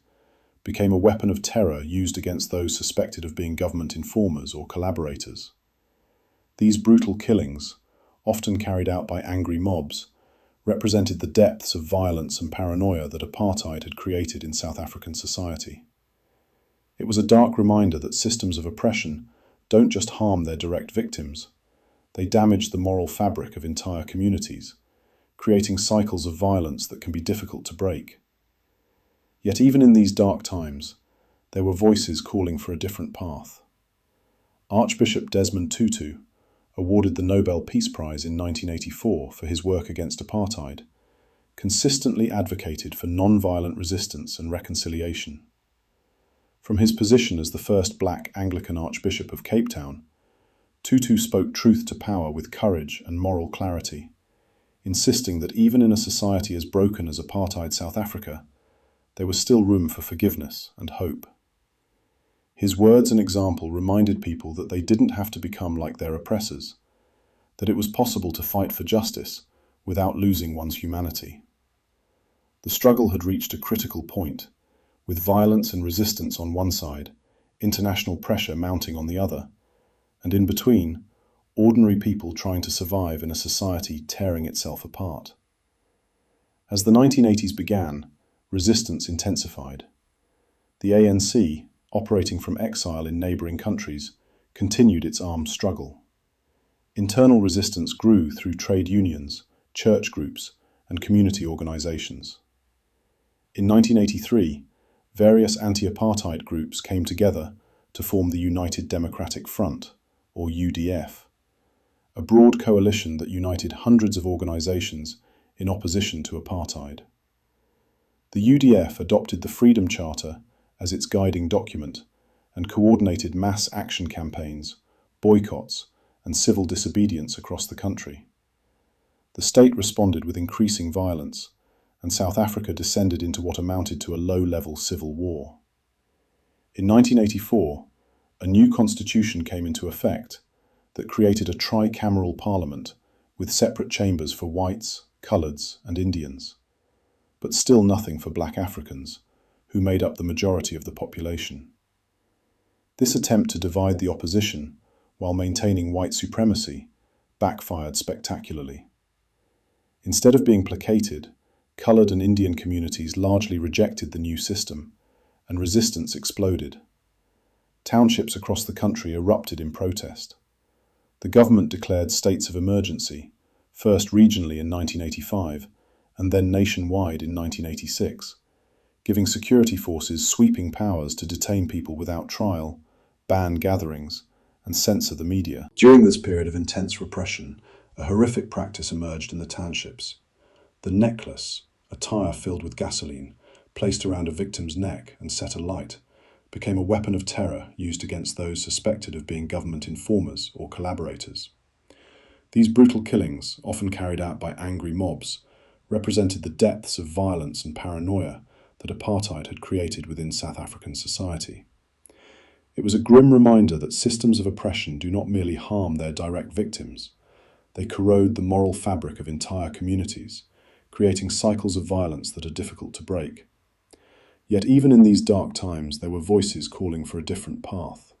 became a weapon of terror used against those suspected of being government informers or collaborators. These brutal killings, often carried out by angry mobs, represented the depths of violence and paranoia that apartheid had created in South African society. It was a dark reminder that systems of oppression don't just harm their direct victims, they damage the moral fabric of entire communities, creating cycles of violence that can be difficult to break. Yet even in these dark times, there were voices calling for a different path. Archbishop Desmond Tutu, awarded the Nobel Peace Prize in 1984 for his work against apartheid, consistently advocated for non-violent resistance and reconciliation. From his position as the first black Anglican Archbishop of Cape Town, Tutu spoke truth to power with courage and moral clarity, insisting that even in a society as broken as apartheid South Africa, there was still room for forgiveness and hope. His words and example reminded people that they didn't have to become like their oppressors, that it was possible to fight for justice without losing one's humanity. The struggle had reached a critical point, with violence and resistance on one side, international pressure mounting on the other, and in between, ordinary people trying to survive in a society tearing itself apart. As the 1980s began, resistance intensified. The ANC, operating from exile in neighbouring countries, continued its armed struggle. Internal resistance grew through trade unions, church groups, and community organisations. In 1983, various anti-apartheid groups came together to form the United Democratic Front, or UDF, a broad coalition that united hundreds of organisations in opposition to apartheid. The UDF adopted the Freedom Charter as its guiding document and coordinated mass action campaigns, boycotts, and civil disobedience across the country. The state responded with increasing violence, and South Africa descended into what amounted to a low-level civil war. In 1984, a new constitution came into effect that created a tricameral parliament with separate chambers for whites, coloureds, and Indians, but still nothing for black Africans, who made up the majority of the population. This attempt to divide the opposition while maintaining white supremacy backfired spectacularly. Instead of being placated, coloured and Indian communities largely rejected the new system, and resistance exploded. Townships across the country erupted in protest. The government declared states of emergency, first regionally in 1985, and then nationwide in 1986, giving security forces sweeping powers to detain people without trial, ban gatherings, and censor the media. During this period of intense repression, a horrific practice emerged in the townships. The necklace, a tire filled with gasoline, placed around a victim's neck and set alight, became a weapon of terror used against those suspected of being government informers or collaborators. These brutal killings, often carried out by angry mobs, represented the depths of violence and paranoia that apartheid had created within South African society. It was a grim reminder that systems of oppression do not merely harm their direct victims, they corrode the moral fabric of entire communities, creating cycles of violence that are difficult to break. Yet even in these dark times, there were voices calling for a different path.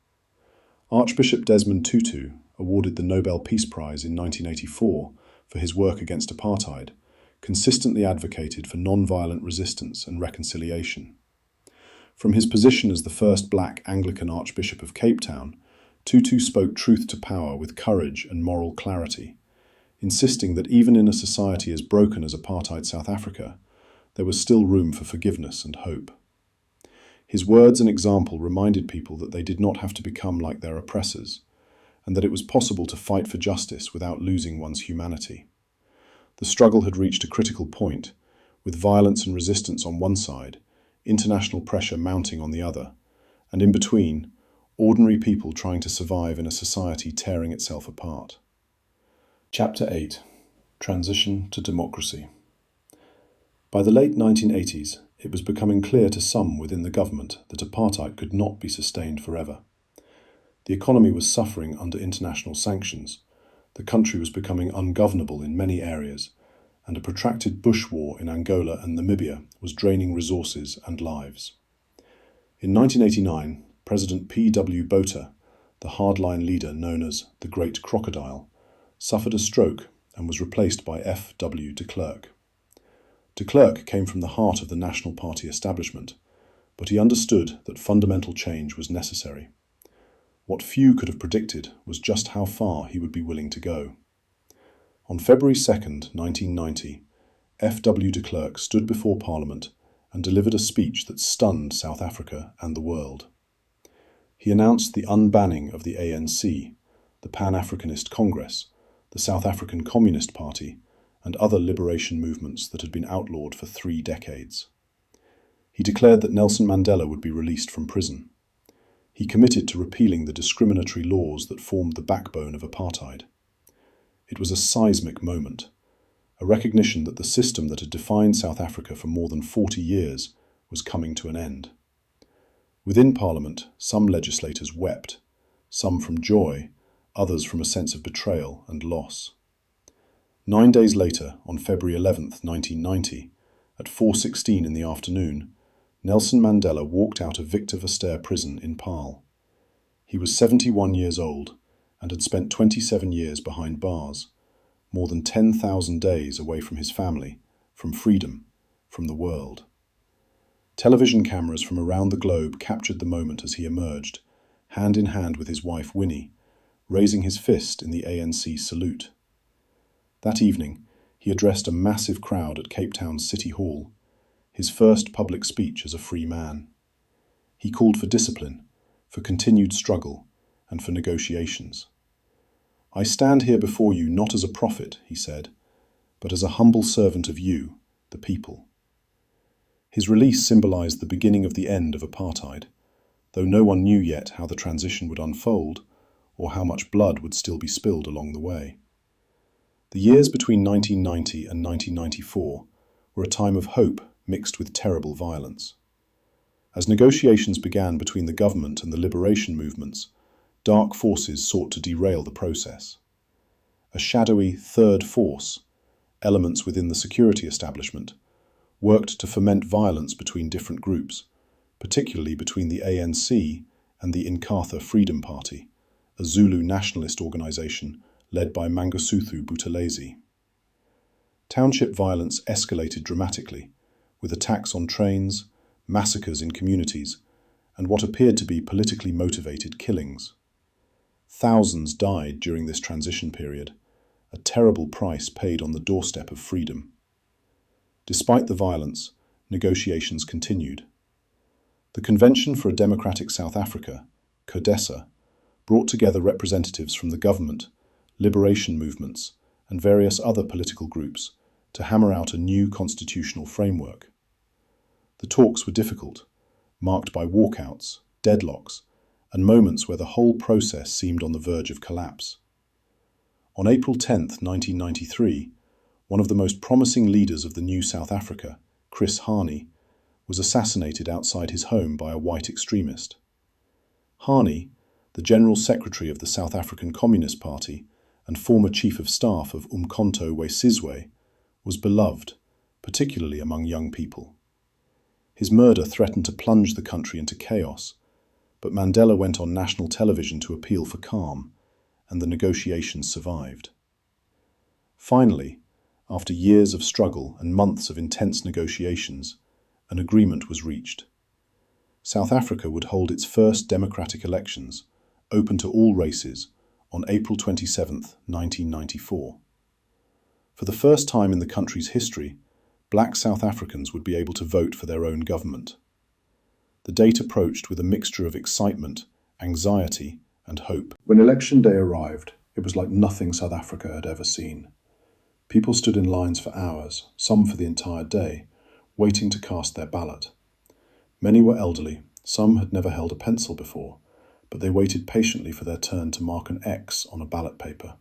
Archbishop Desmond Tutu, awarded the Nobel Peace Prize in 1984 for his work against apartheid, consistently advocated for non-violent resistance and reconciliation. From his position as the first black Anglican Archbishop of Cape Town, Tutu spoke truth to power with courage and moral clarity, insisting that even in a society as broken as apartheid South Africa, there was still room for forgiveness and hope. His words and example reminded people that they did not have to become like their oppressors, and that it was possible to fight for justice without losing one's humanity. The struggle had reached a critical point, with violence and resistance on one side, international pressure mounting on the other, and in between, ordinary people trying to survive in a society tearing itself apart. Chapter 8. Transition to Democracy. By the late 1980s, it was becoming clear to some within the government that apartheid could not be sustained forever. The economy was suffering under international sanctions, the country was becoming ungovernable in many areas, and a protracted bush war in Angola and Namibia was draining resources and lives. In 1989, President P.W. Botha, the hardline leader known as the Great Crocodile, suffered a stroke and was replaced by F.W. de Klerk. De Klerk came from the heart of the National Party establishment, but he understood that fundamental change was necessary. What few could have predicted was just how far he would be willing to go. On February 2, 1990, F.W. de Klerk stood before Parliament and delivered a speech that stunned South Africa and the world. He announced the unbanning of the ANC, the Pan-Africanist Congress, the South African Communist Party, and other liberation movements that had been outlawed for 3 decades. He declared that Nelson Mandela would be released from prison. He committed to repealing the discriminatory laws that formed the backbone of apartheid. It was a seismic moment, a recognition that the system that had defined South Africa for more than 40 years was coming to an end. Within Parliament, some legislators wept, some from joy, others from a sense of betrayal and loss. 9 days later, on February 11, 1990, at 4:16 in the afternoon, Nelson Mandela walked out of Victor Verster prison in Paarl. He was 71 years old and had spent 27 years behind bars, more than 10,000 days away from his family, from freedom, from the world. Television cameras from around the globe captured the moment as he emerged, hand in hand with his wife Winnie, raising his fist in the ANC salute. That evening, he addressed a massive crowd at Cape Town's City Hall, his first public speech as a free man. He called for discipline, for continued struggle, and for negotiations. "I stand here before you not as a prophet," he said, "but as a humble servant of you, the people." His release symbolized the beginning of the end of apartheid, though no one knew yet how the transition would unfold or how much blood would still be spilled along the way. The years between 1990 and 1994 were a time of hope mixed with terrible violence. As negotiations began between the government and the liberation movements, dark forces sought to derail the process. A shadowy third force, elements within the security establishment, worked to foment violence between different groups, particularly between the ANC and the Inkatha Freedom Party, a Zulu nationalist organization led by Mangosuthu Buthelezi. Township violence escalated dramatically, with attacks on trains, massacres in communities, and what appeared to be politically motivated killings. Thousands died during this transition period, a terrible price paid on the doorstep of freedom. Despite the violence, negotiations continued. The Convention for a Democratic South Africa, CODESA, brought together representatives from the government, liberation movements, and various other political groups to hammer out a new constitutional framework. The talks were difficult, marked by walkouts, deadlocks, and moments where the whole process seemed on the verge of collapse. On April 10, 1993, one of the most promising leaders of the new South Africa, Chris Hani, was assassinated outside his home by a white extremist. Hani, the General Secretary of the South African Communist Party and former Chief of Staff of Umkhonto we Sizwe, was beloved, particularly among young people. His murder threatened to plunge the country into chaos, but Mandela went on national television to appeal for calm, and the negotiations survived. Finally, after years of struggle and months of intense negotiations, an agreement was reached. South Africa would hold its first democratic elections, open to all races, on April 27, 1994. For the first time in the country's history, black South Africans would be able to vote for their own government. The date approached with a mixture of excitement, anxiety, and hope. When election day arrived, it was like nothing South Africa had ever seen. People stood in lines for hours, some for the entire day, waiting to cast their ballot. Many were elderly, some had never held a pencil before, but they waited patiently for their turn to mark an X on a ballot paper.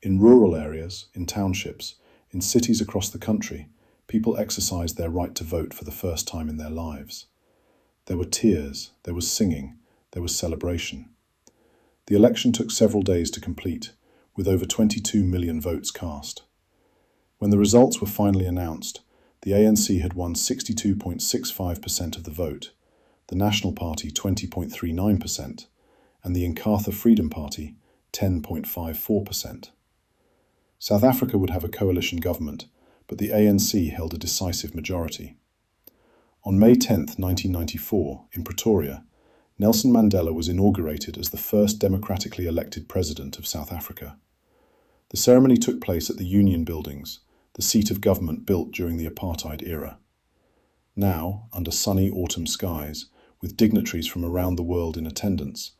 In rural areas, in townships, in cities across the country, people exercised their right to vote for the first time in their lives. There were tears, there was singing, there was celebration. The election took several days to complete, with over 22 million votes cast. When the results were finally announced, the ANC had won 62.65% of the vote, the National Party 20.39%, and the Inkatha Freedom Party 10.54%. South Africa would have a coalition government, but the ANC held a decisive majority. On May 10, 1994, in Pretoria, Nelson Mandela was inaugurated as the first democratically elected president of South Africa. The ceremony took place at the Union Buildings, the seat of government built during the Apartheid era. Now, under sunny autumn skies, with dignitaries from around the world in attendance,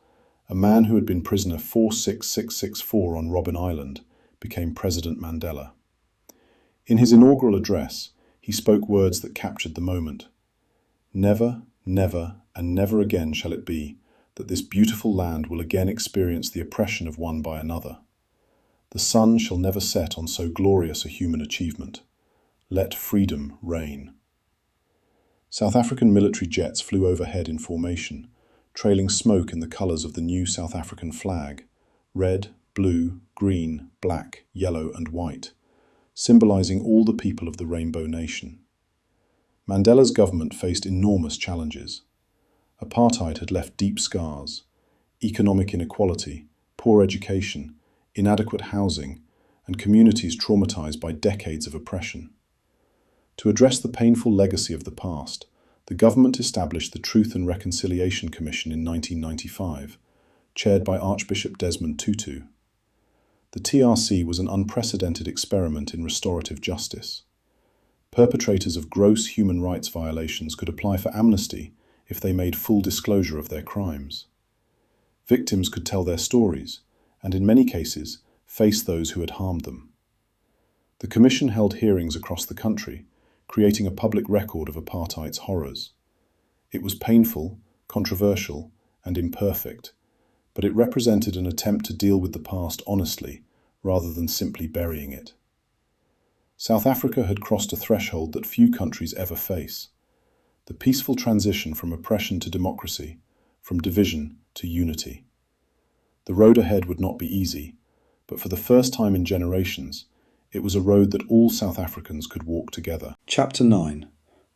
a man who had been prisoner 46664 on Robben Island became President Mandela. In his inaugural address, he spoke words that captured the moment. "Never, never, and never again shall it be that this beautiful land will again experience the oppression of one by another. The sun shall never set on so glorious a human achievement. Let freedom reign. South African military jets flew overhead in formation, trailing smoke in the colours of the new South African flag: red, blue, green, black, yellow and white, symbolising all the people of the Rainbow Nation. Mandela's government faced enormous challenges. Apartheid had left deep scars: economic inequality, poor education, inadequate housing, and communities traumatised by decades of oppression. To address the painful legacy of the past, the government established the Truth and Reconciliation Commission in 1995, chaired by Archbishop Desmond Tutu. The TRC was an unprecedented experiment in restorative justice. Perpetrators of gross human rights violations could apply for amnesty if they made full disclosure of their crimes. Victims could tell their stories, and in many cases, face those who had harmed them. The Commission held hearings across the country, creating a public record of apartheid's horrors. It was painful, controversial, and imperfect, but it represented an attempt to deal with the past honestly, rather than simply burying it. South Africa had crossed a threshold that few countries ever face: the peaceful transition from oppression to democracy, from division to unity. The road ahead would not be easy, but for the first time in generations, it was a road that all South Africans could walk together. Chapter 9: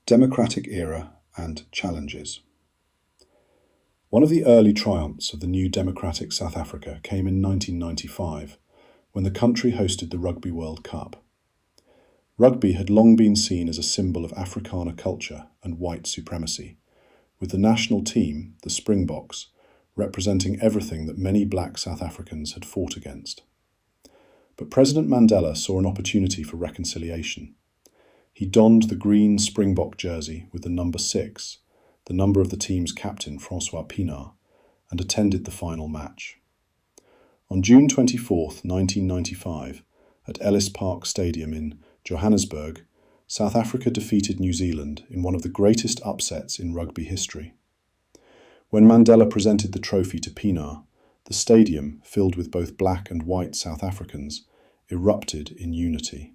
Democratic Era and Challenges. One of the early triumphs of the new democratic South Africa came in 1995, when the country hosted the Rugby World Cup. Rugby had long been seen as a symbol of Afrikaner culture and white supremacy, with the national team, the Springboks, representing everything that many black South Africans had fought against. But President Mandela saw an opportunity for reconciliation. He donned the green Springbok jersey with the number 6, the number of the team's captain Francois Pienaar, and attended the final match. On June 24, 1995, at Ellis Park Stadium in Johannesburg, South Africa defeated New Zealand in one of the greatest upsets in rugby history. When Mandela presented the trophy to Pienaar, the stadium, filled with both black and white South Africans, erupted in unity.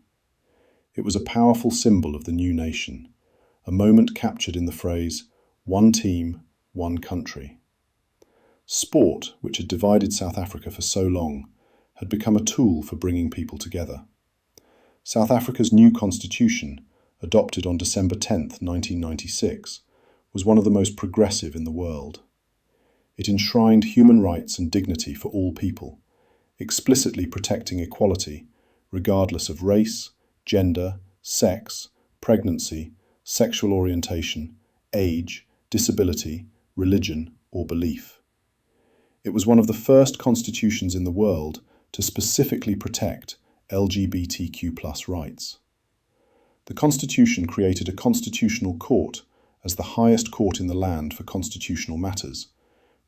It was a powerful symbol of the new nation, a moment captured in the phrase, "one team, one country." Sport, which had divided South Africa for so long, had become a tool for bringing people together. South Africa's new constitution, adopted on December 10, 1996, was one of the most progressive in the world. It enshrined human rights and dignity for all people, explicitly protecting equality, regardless of race, gender, sex, pregnancy, sexual orientation, age, disability, religion, or belief. It was one of the first constitutions in the world to specifically protect LGBTQ+ rights. The Constitution created a constitutional court as the highest court in the land for constitutional matters,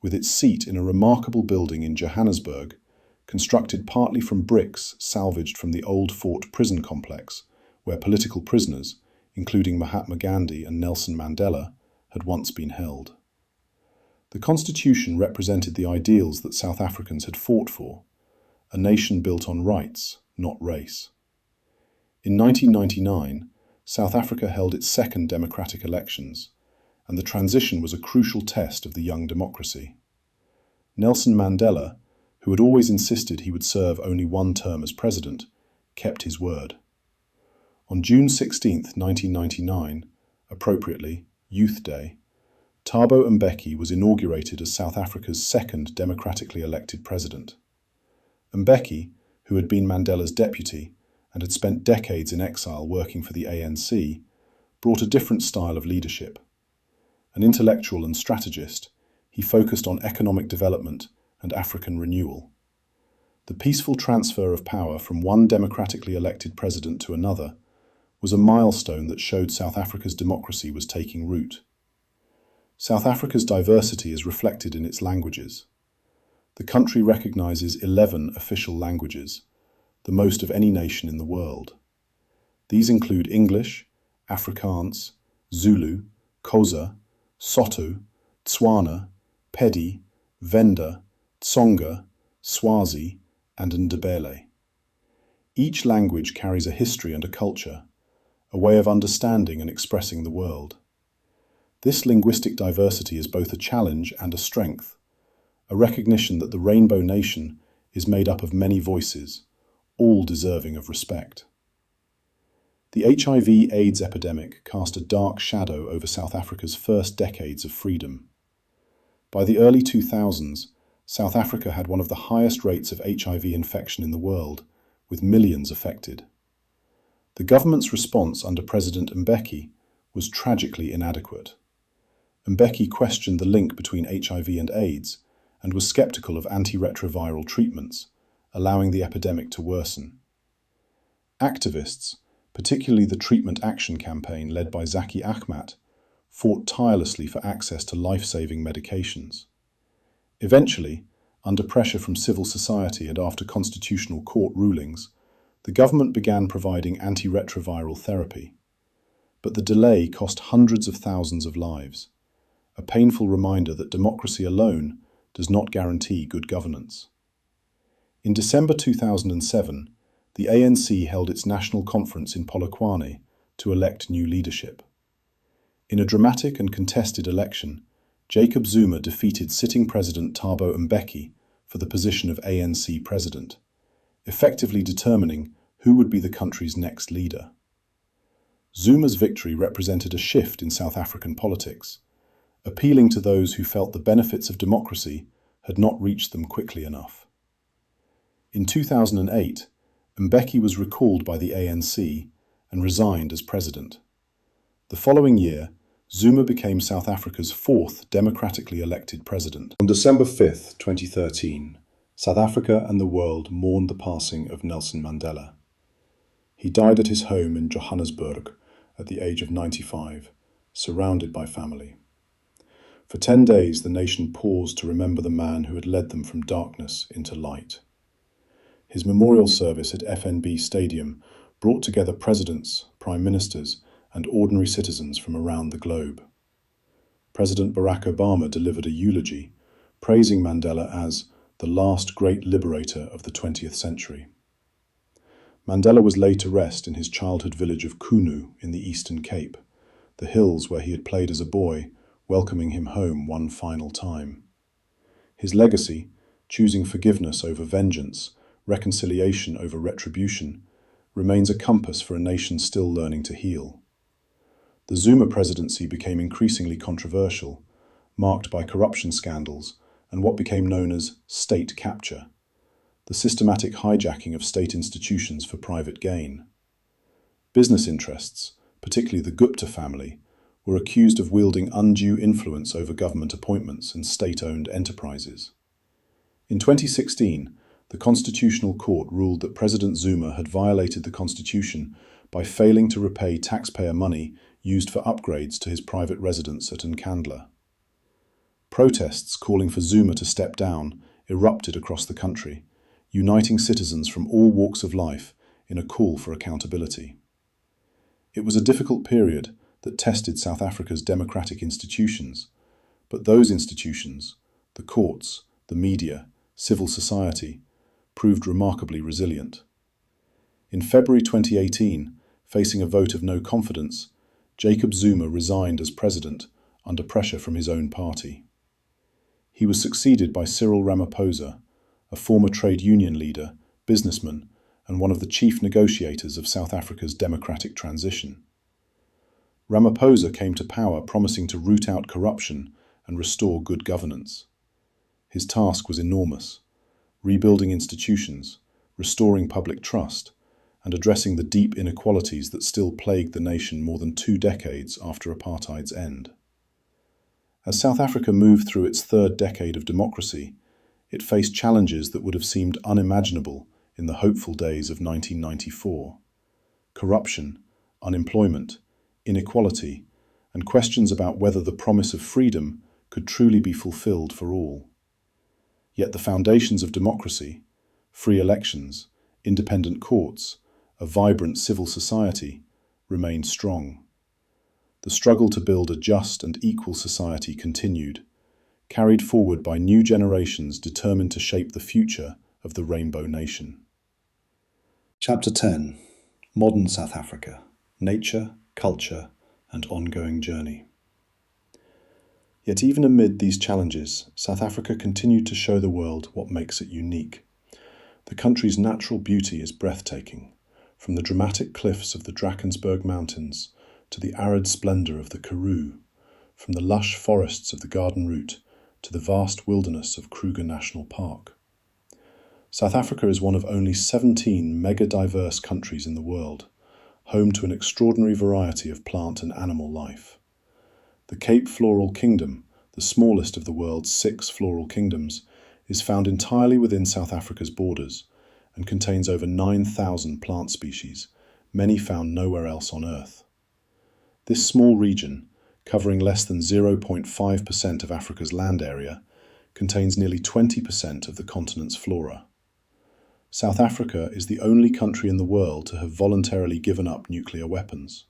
with its seat in a remarkable building in Johannesburg, constructed partly from bricks salvaged from the old Fort Prison complex, where political prisoners, including Mahatma Gandhi and Nelson Mandela, had once been held. The Constitution represented the ideals that South Africans had fought for: a nation built on rights, not race. In 1999, South Africa held its second democratic elections, and the transition was a crucial test of the young democracy. Nelson Mandela, who had always insisted he would serve only one term as president, kept his word. On June 16, 1999, appropriately Youth Day, Thabo Mbeki was inaugurated as South Africa's second democratically elected president. Mbeki, who had been Mandela's deputy and had spent decades in exile working for the ANC, brought a different style of leadership. An intellectual and strategist, he focused on economic development and African renewal. The peaceful transfer of power from one democratically elected president to another was a milestone that showed South Africa's democracy was taking root. South Africa's diversity is reflected in its languages. The country recognizes 11 official languages, the most of any nation in the world. These include English, Afrikaans, Zulu, Xhosa, Sotho, Tswana, Pedi, Venda, Tsonga, Swazi, and Ndebele. Each language carries a history and a culture, a way of understanding and expressing the world. This linguistic diversity is both a challenge and a strength, a recognition that the Rainbow Nation is made up of many voices, all deserving of respect. The HIV/AIDS epidemic cast a dark shadow over South Africa's first decades of freedom. By the early 2000s, South Africa had one of the highest rates of HIV infection in the world, with millions affected. The government's response under President Mbeki was tragically inadequate. Mbeki questioned the link between HIV and AIDS and was skeptical of antiretroviral treatments, allowing the epidemic to worsen. Activists, particularly the Treatment Action Campaign led by Zaki Ahmat, fought tirelessly for access to life-saving medications. Eventually, under pressure from civil society and after constitutional court rulings, the government began providing antiretroviral therapy. But the delay cost hundreds of thousands of lives, a painful reminder that democracy alone does not guarantee good governance. In December 2007, the ANC held its national conference in Polokwane to elect new leadership. In a dramatic and contested election, Jacob Zuma defeated sitting President Thabo Mbeki for the position of ANC president, effectively determining who would be the country's next leader. Zuma's victory represented a shift in South African politics, appealing to those who felt the benefits of democracy had not reached them quickly enough. In 2008, Mbeki was recalled by the ANC and resigned as president. The following year, Zuma became South Africa's fourth democratically elected president. On December 5, 2013, South Africa and the world mourned the passing of Nelson Mandela. He died at his home in Johannesburg at the age of 95, surrounded by family. For 10 days, the nation paused to remember the man who had led them from darkness into light. His memorial service at FNB Stadium brought together presidents, prime ministers, and ordinary citizens from around the globe. President Barack Obama delivered a eulogy, praising Mandela as the last great liberator of the 20th century. Mandela was laid to rest in his childhood village of Kunu in the Eastern Cape, the hills where he had played as a boy, welcoming him home one final time. His legacy, choosing forgiveness over vengeance, reconciliation over retribution, remains a compass for a nation still learning to heal. The Zuma presidency became increasingly controversial, marked by corruption scandals and what became known as state capture, the systematic hijacking of state institutions for private gain. Business interests, particularly the Gupta family, were accused of wielding undue influence over government appointments and state-owned enterprises. In 2016, the Constitutional Court ruled that President Zuma had violated the Constitution by failing to repay taxpayer money used for upgrades to his private residence at Nkandla. Protests calling for Zuma to step down erupted across the country, uniting citizens from all walks of life in a call for accountability. It was a difficult period that tested South Africa's democratic institutions, but those institutions, the courts, the media, civil society, proved remarkably resilient. In February 2018, facing a vote of no confidence, Jacob Zuma resigned as president under pressure from his own party. He was succeeded by Cyril Ramaphosa, a former trade union leader, businessman, and one of the chief negotiators of South Africa's democratic transition. Ramaphosa came to power promising to root out corruption and restore good governance. His task was enormous: rebuilding institutions, restoring public trust, and addressing the deep inequalities that still plagued the nation more than 2 decades after apartheid's end. As South Africa moved through its third decade of democracy, it faced challenges that would have seemed unimaginable in the hopeful days of 1994. Corruption, unemployment, inequality, and questions about whether the promise of freedom could truly be fulfilled for all. Yet the foundations of democracy, free elections, independent courts, a vibrant civil society, remained strong. The struggle to build a just and equal society continued, carried forward by new generations determined to shape the future of the Rainbow Nation. Chapter 10. Modern South Africa: Nature, Culture, and Ongoing Journey. Yet even amid these challenges, South Africa continued to show the world what makes it unique. The country's natural beauty is breathtaking, from the dramatic cliffs of the Drakensberg Mountains to the arid splendour of the Karoo, from the lush forests of the Garden Route to the vast wilderness of Kruger National Park. South Africa is one of only 17 mega-diverse countries in the world, home to an extraordinary variety of plant and animal life. The Cape Floral Kingdom, the smallest of the world's 6 floral kingdoms, is found entirely within South Africa's borders and contains over 9,000 plant species, many found nowhere else on Earth. This small region, covering less than 0.5% of Africa's land area, contains nearly 20% of the continent's flora. South Africa is the only country in the world to have voluntarily given up nuclear weapons.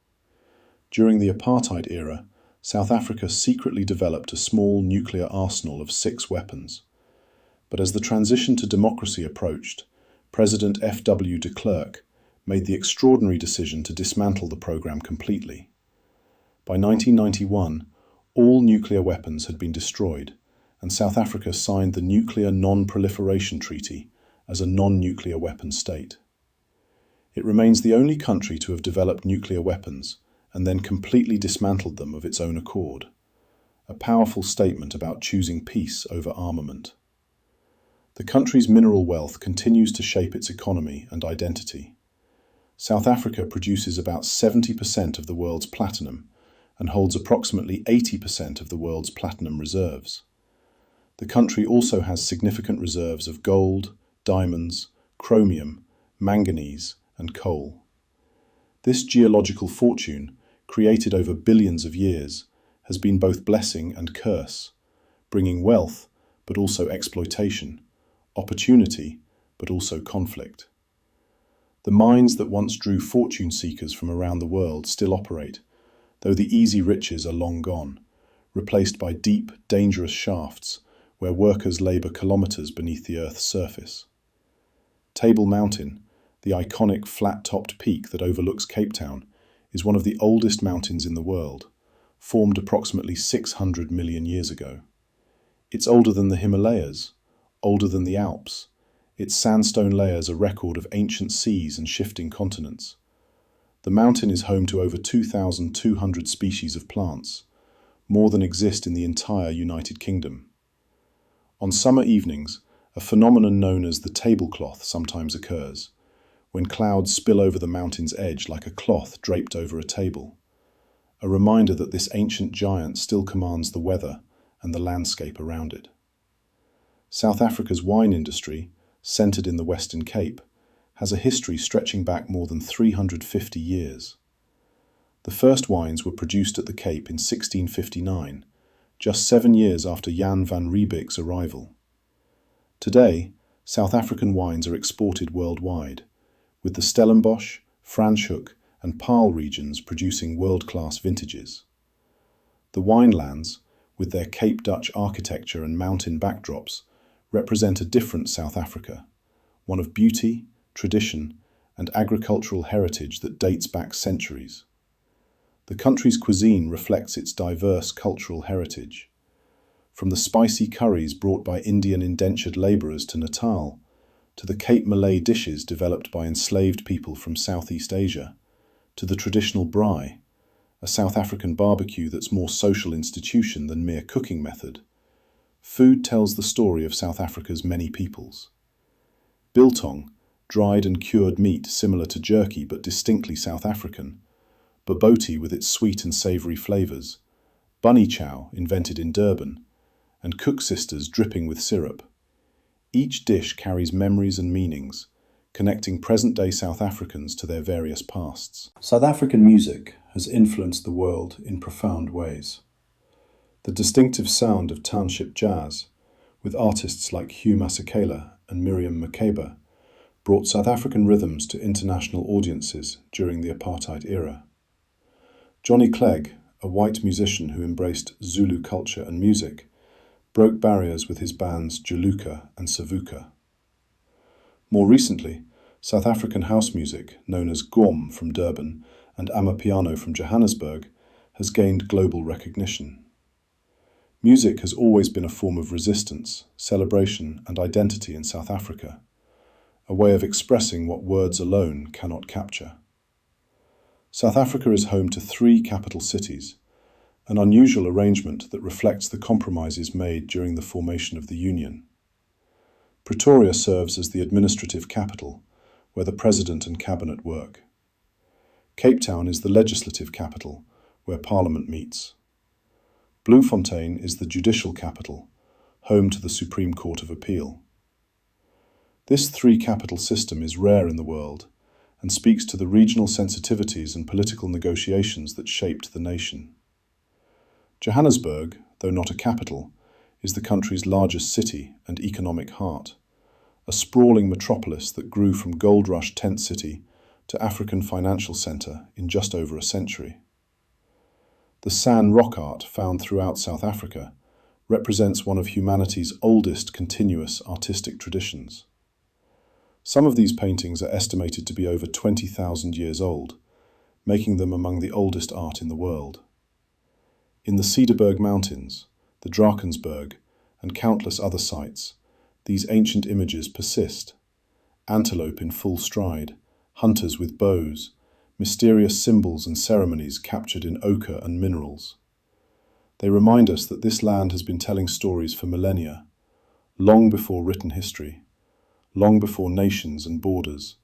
During the Apartheid era, South Africa secretly developed a small nuclear arsenal of 6 weapons. But as the transition to democracy approached, President F.W. de Klerk made the extraordinary decision to dismantle the program completely. By 1991, all nuclear weapons had been destroyed, and South Africa signed the Nuclear Non-Proliferation Treaty as a non-nuclear weapon state. It remains the only country to have developed nuclear weapons and then completely dismantled them of its own accord, a powerful statement about choosing peace over armament. The country's mineral wealth continues to shape its economy and identity. South Africa produces about 70% of the world's platinum and holds approximately 80% of the world's platinum reserves. The country also has significant reserves of gold, diamonds, chromium, manganese, and coal. This geological fortune, created over billions of years, has been both blessing and curse, bringing wealth but also exploitation, opportunity but also conflict. The mines that once drew fortune seekers from around the world still operate, though the easy riches are long gone, replaced by deep, dangerous shafts where workers labour kilometres beneath the Earth's surface. Table Mountain, the iconic flat-topped peak that overlooks Cape Town, is one of the oldest mountains in the world, formed approximately 600 million years ago. It's older than the Himalayas, older than the Alps. Its sandstone layers a record of ancient seas and shifting continents. The mountain is home to over 2,200 species of plants, more than exist in the entire United Kingdom. On summer evenings, a phenomenon known as the tablecloth sometimes occurs, when clouds spill over the mountain's edge like a cloth draped over a table, a reminder that this ancient giant still commands the weather and the landscape around it. South Africa's wine industry, centred in the Western Cape, has a history stretching back more than 350 years. The first wines were produced at the Cape in 1659, just 7 years after Jan van Riebeeck's arrival. Today, South African wines are exported worldwide, with the Stellenbosch, Franschhoek, and Paarl regions producing world-class vintages. The winelands, with their Cape Dutch architecture and mountain backdrops, represent a different South Africa, one of beauty, tradition, and agricultural heritage that dates back centuries. The country's cuisine reflects its diverse cultural heritage. From the spicy curries brought by Indian indentured labourers to Natal, to the Cape Malay dishes developed by enslaved people from Southeast Asia, to the traditional braai, a South African barbecue that's more social institution than mere cooking method, food tells the story of South Africa's many peoples. Biltong, dried and cured meat similar to jerky but distinctly South African, bobotie with its sweet and savoury flavours, bunny chow invented in Durban, and cook sisters dripping with syrup. Each dish carries memories and meanings, connecting present-day South Africans to their various pasts. South African music has influenced the world in profound ways. The distinctive sound of township jazz, with artists like Hugh Masekela and Miriam Makeba, brought South African rhythms to international audiences during the Apartheid era. Johnny Clegg, a white musician who embraced Zulu culture and music, broke barriers with his bands Juluka and Savuka. More recently, South African house music, known as Gqom from Durban and Amapiano from Johannesburg, has gained global recognition. Music has always been a form of resistance, celebration, and identity in South Africa, a way of expressing what words alone cannot capture. South Africa is home to 3 capital cities, an unusual arrangement that reflects the compromises made during the formation of the Union. Pretoria serves as the administrative capital, where the President and Cabinet work. Cape Town is the legislative capital, where Parliament meets. Bloemfontein is the judicial capital, home to the Supreme Court of Appeal. This 3-capital system is rare in the world and speaks to the regional sensitivities and political negotiations that shaped the nation. Johannesburg, though not a capital, is the country's largest city and economic heart, a sprawling metropolis that grew from gold rush tent city to African financial centre in just over a century. The San rock art found throughout South Africa represents one of humanity's oldest continuous artistic traditions. Some of these paintings are estimated to be over 20,000 years old, making them among the oldest art in the world. In the Cederberg Mountains, the Drakensberg, and countless other sites, these ancient images persist. Antelope in full stride, hunters with bows, mysterious symbols and ceremonies captured in ochre and minerals. They remind us that this land has been telling stories for millennia, long before written history, long before nations and borders,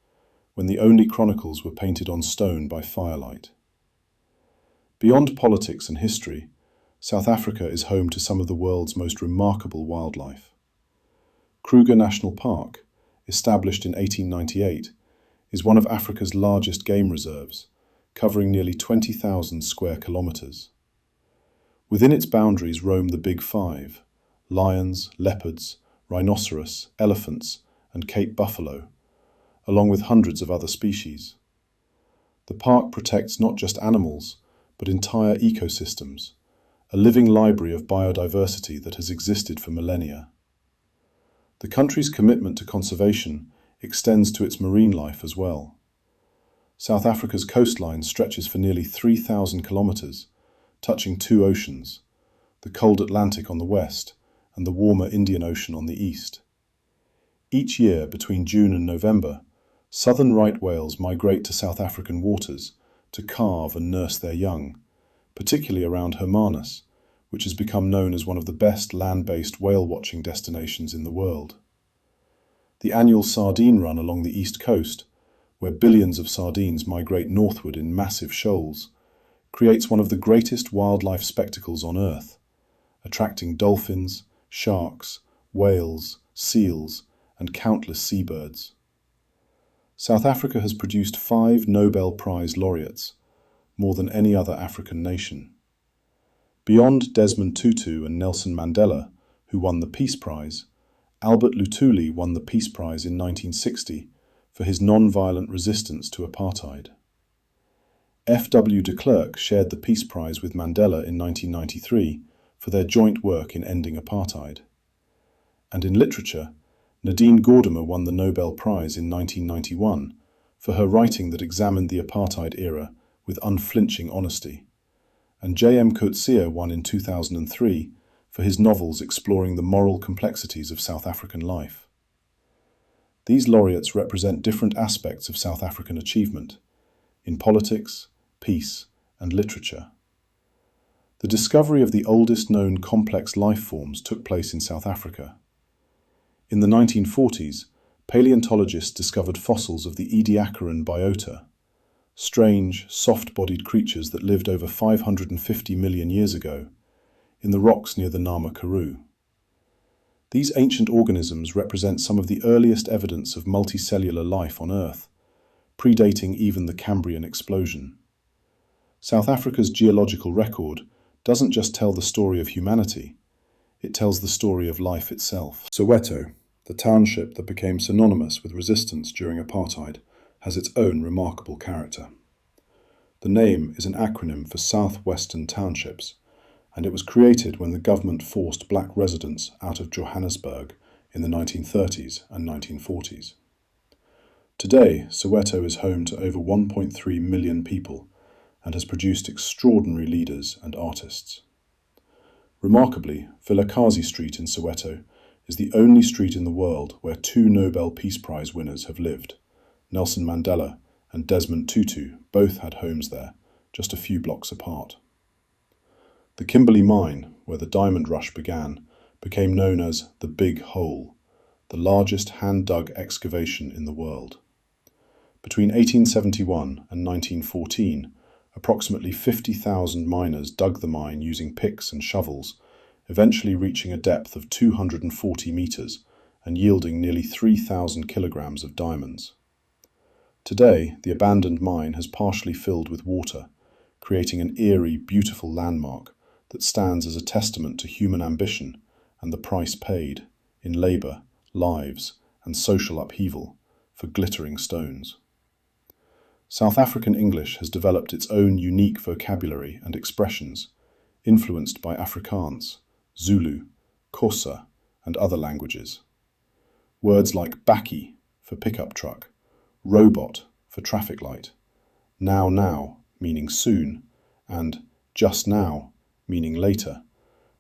when the only chronicles were painted on stone by firelight. Beyond politics and history, South Africa is home to some of the world's most remarkable wildlife. Kruger National Park, established in 1898, is one of Africa's largest game reserves, covering nearly 20,000 square kilometres. Within its boundaries roam the Big Five: lions, leopards, rhinoceros, elephants, and Cape buffalo, along with hundreds of other species. The park protects not just animals, but entire ecosystems, a living library of biodiversity that has existed for millennia. The country's commitment to conservation extends to its marine life as well. South Africa's coastline stretches for nearly 3,000 kilometres, touching 2 oceans, the cold Atlantic on the west and the warmer Indian Ocean on the east. Each year, between June and November, southern right whales migrate to South African waters to calve and nurse their young, particularly around Hermanus, which has become known as one of the best land-based whale-watching destinations in the world. The annual sardine run along the east coast, where billions of sardines migrate northward in massive shoals, creates one of the greatest wildlife spectacles on Earth, attracting dolphins, sharks, whales, seals, and countless seabirds. South Africa has produced 5 Nobel Prize laureates, more than any other African nation. Beyond Desmond Tutu and Nelson Mandela, who won the Peace Prize, Albert Luthuli won the Peace Prize in 1960 for his non-violent resistance to apartheid. F.W. de Klerk shared the Peace Prize with Mandela in 1993 for their joint work in ending apartheid. And in literature, Nadine Gordimer won the Nobel Prize in 1991 for her writing that examined the apartheid era with unflinching honesty. And J.M. Coetzee won in 2003 for his novels exploring the moral complexities of South African life. These laureates represent different aspects of South African achievement in politics, peace, and literature. The discovery of the oldest known complex life forms took place in South Africa. In the 1940s, paleontologists discovered fossils of the Ediacaran biota, strange, soft-bodied creatures that lived over 550 million years ago in the rocks near the Nama Karoo. These ancient organisms represent some of the earliest evidence of multicellular life on Earth, predating even the Cambrian explosion. South Africa's geological record doesn't just tell the story of humanity, it tells the story of life itself. Soweto, the township that became synonymous with resistance during apartheid, has its own remarkable character. The name is an acronym for Southwestern Townships, and it was created when the government forced black residents out of Johannesburg in the 1930s and 1940s. Today, Soweto is home to over 1.3 million people and has produced extraordinary leaders and artists. Remarkably, Vilakazi Street in Soweto is the only street in the world where two Nobel Peace Prize winners have lived. Nelson Mandela and Desmond Tutu both had homes there, just a few blocks apart. The Kimberley Mine, where the diamond rush began, became known as the Big Hole, the largest hand-dug excavation in the world. Between 1871 and 1914, approximately 50,000 miners dug the mine using picks and shovels, eventually reaching a depth of 240 meters and yielding nearly 3,000 kilograms of diamonds. Today, the abandoned mine has partially filled with water, creating an eerie, beautiful landmark that stands as a testament to human ambition and the price paid in labor, lives, and social upheaval for glittering stones. South African English has developed its own unique vocabulary and expressions, influenced by Afrikaans, Zulu, Xhosa, and other languages. Words like bakkie for pickup truck, robot for traffic light, now, meaning soon, and just now, meaning later,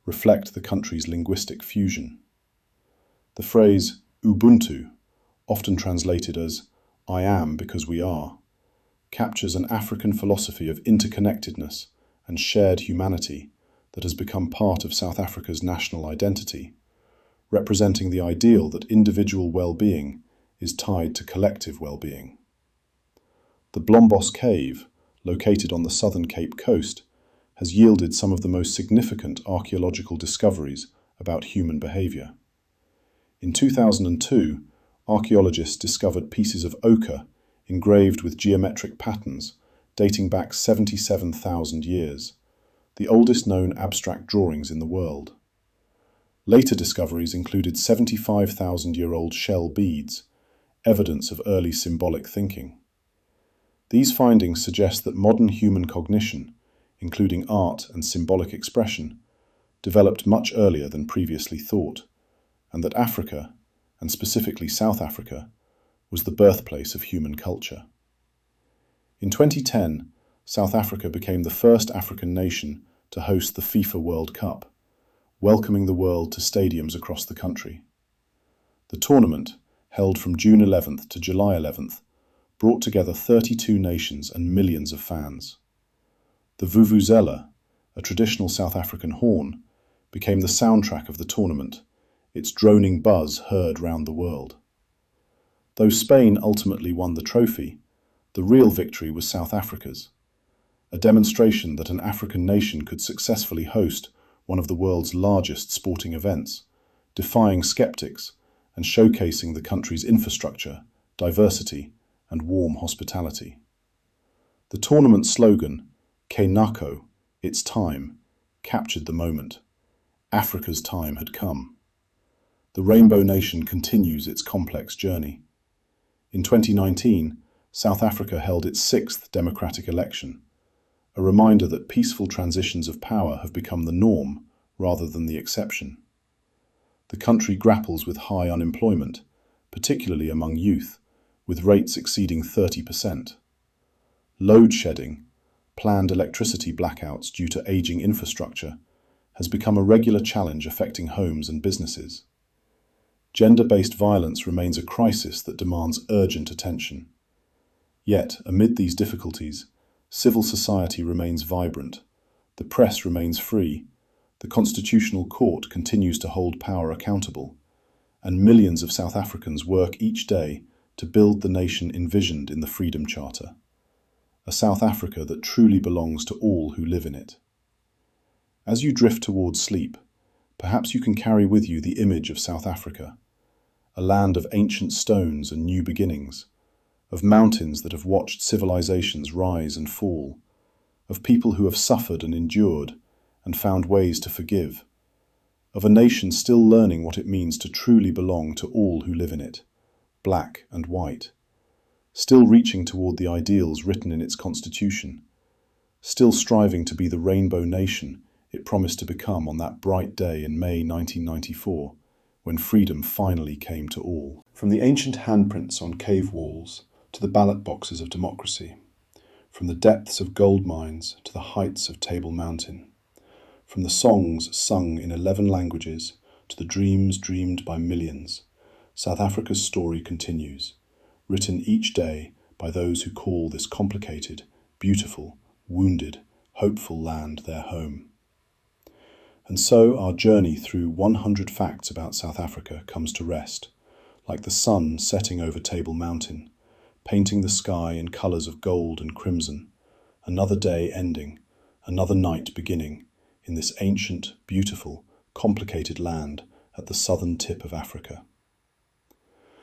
reflect the country's linguistic fusion. The phrase Ubuntu, often translated as "I am because we are," captures an African philosophy of interconnectedness and shared humanity that has become part of South Africa's national identity, representing the ideal that individual well-being is tied to collective well-being. The Blombos Cave, located on the southern Cape Coast, has yielded some of the most significant archaeological discoveries about human behavior. In 2002, archaeologists discovered pieces of ochre engraved with geometric patterns dating back 77,000 years, the oldest known abstract drawings in the world. Later discoveries included 75,000-year-old shell beads, evidence of early symbolic thinking. These findings suggest that modern human cognition, including art and symbolic expression, developed much earlier than previously thought, and that Africa, and specifically South Africa, was the birthplace of human culture. In 2010, South Africa became the first African nation to host the FIFA World Cup, welcoming the world to stadiums across the country. The tournament, held from June 11th to July 11th, brought together 32 nations and millions of fans. The vuvuzela, a traditional South African horn, became the soundtrack of the tournament, its droning buzz heard round the world. Though Spain ultimately won the trophy, the real victory was South Africa's, a demonstration that an African nation could successfully host one of the world's largest sporting events, defying skeptics and showcasing the country's infrastructure, diversity, and warm hospitality. The tournament slogan, "Ke Nako," its time, captured the moment. Africa's time had come. The Rainbow Nation continues its complex journey. In 2019, South Africa held its 6th democratic election, a reminder that peaceful transitions of power have become the norm rather than the exception. The country grapples with high unemployment, particularly among youth, with rates exceeding 30%. Load shedding, planned electricity blackouts due to aging infrastructure, has become a regular challenge affecting homes and businesses. Gender-based violence remains a crisis that demands urgent attention. Yet, amid these difficulties, civil society remains vibrant, the press remains free, the Constitutional Court continues to hold power accountable, and millions of South Africans work each day to build the nation envisioned in the Freedom Charter, a South Africa that truly belongs to all who live in it. As you drift towards sleep, perhaps you can carry with you the image of South Africa, a land of ancient stones and new beginnings, of mountains that have watched civilizations rise and fall, of people who have suffered and endured and found ways to forgive, of a nation still learning what it means to truly belong to all who live in it, black and white, still reaching toward the ideals written in its constitution, still striving to be the rainbow nation it promised to become on that bright day in May 1994, when freedom finally came to all. From the ancient handprints on cave walls to the ballot boxes of democracy, from the depths of gold mines to the heights of Table Mountain, from the songs sung in 11 languages to the dreams dreamed by millions, South Africa's story continues, written each day by those who call this complicated, beautiful, wounded, hopeful land their home. And so our journey through 100 facts about South Africa comes to rest, like the sun setting over Table Mountain, painting the sky in colours of gold and crimson, another day ending, another night beginning, in this ancient, beautiful, complicated land at the southern tip of Africa.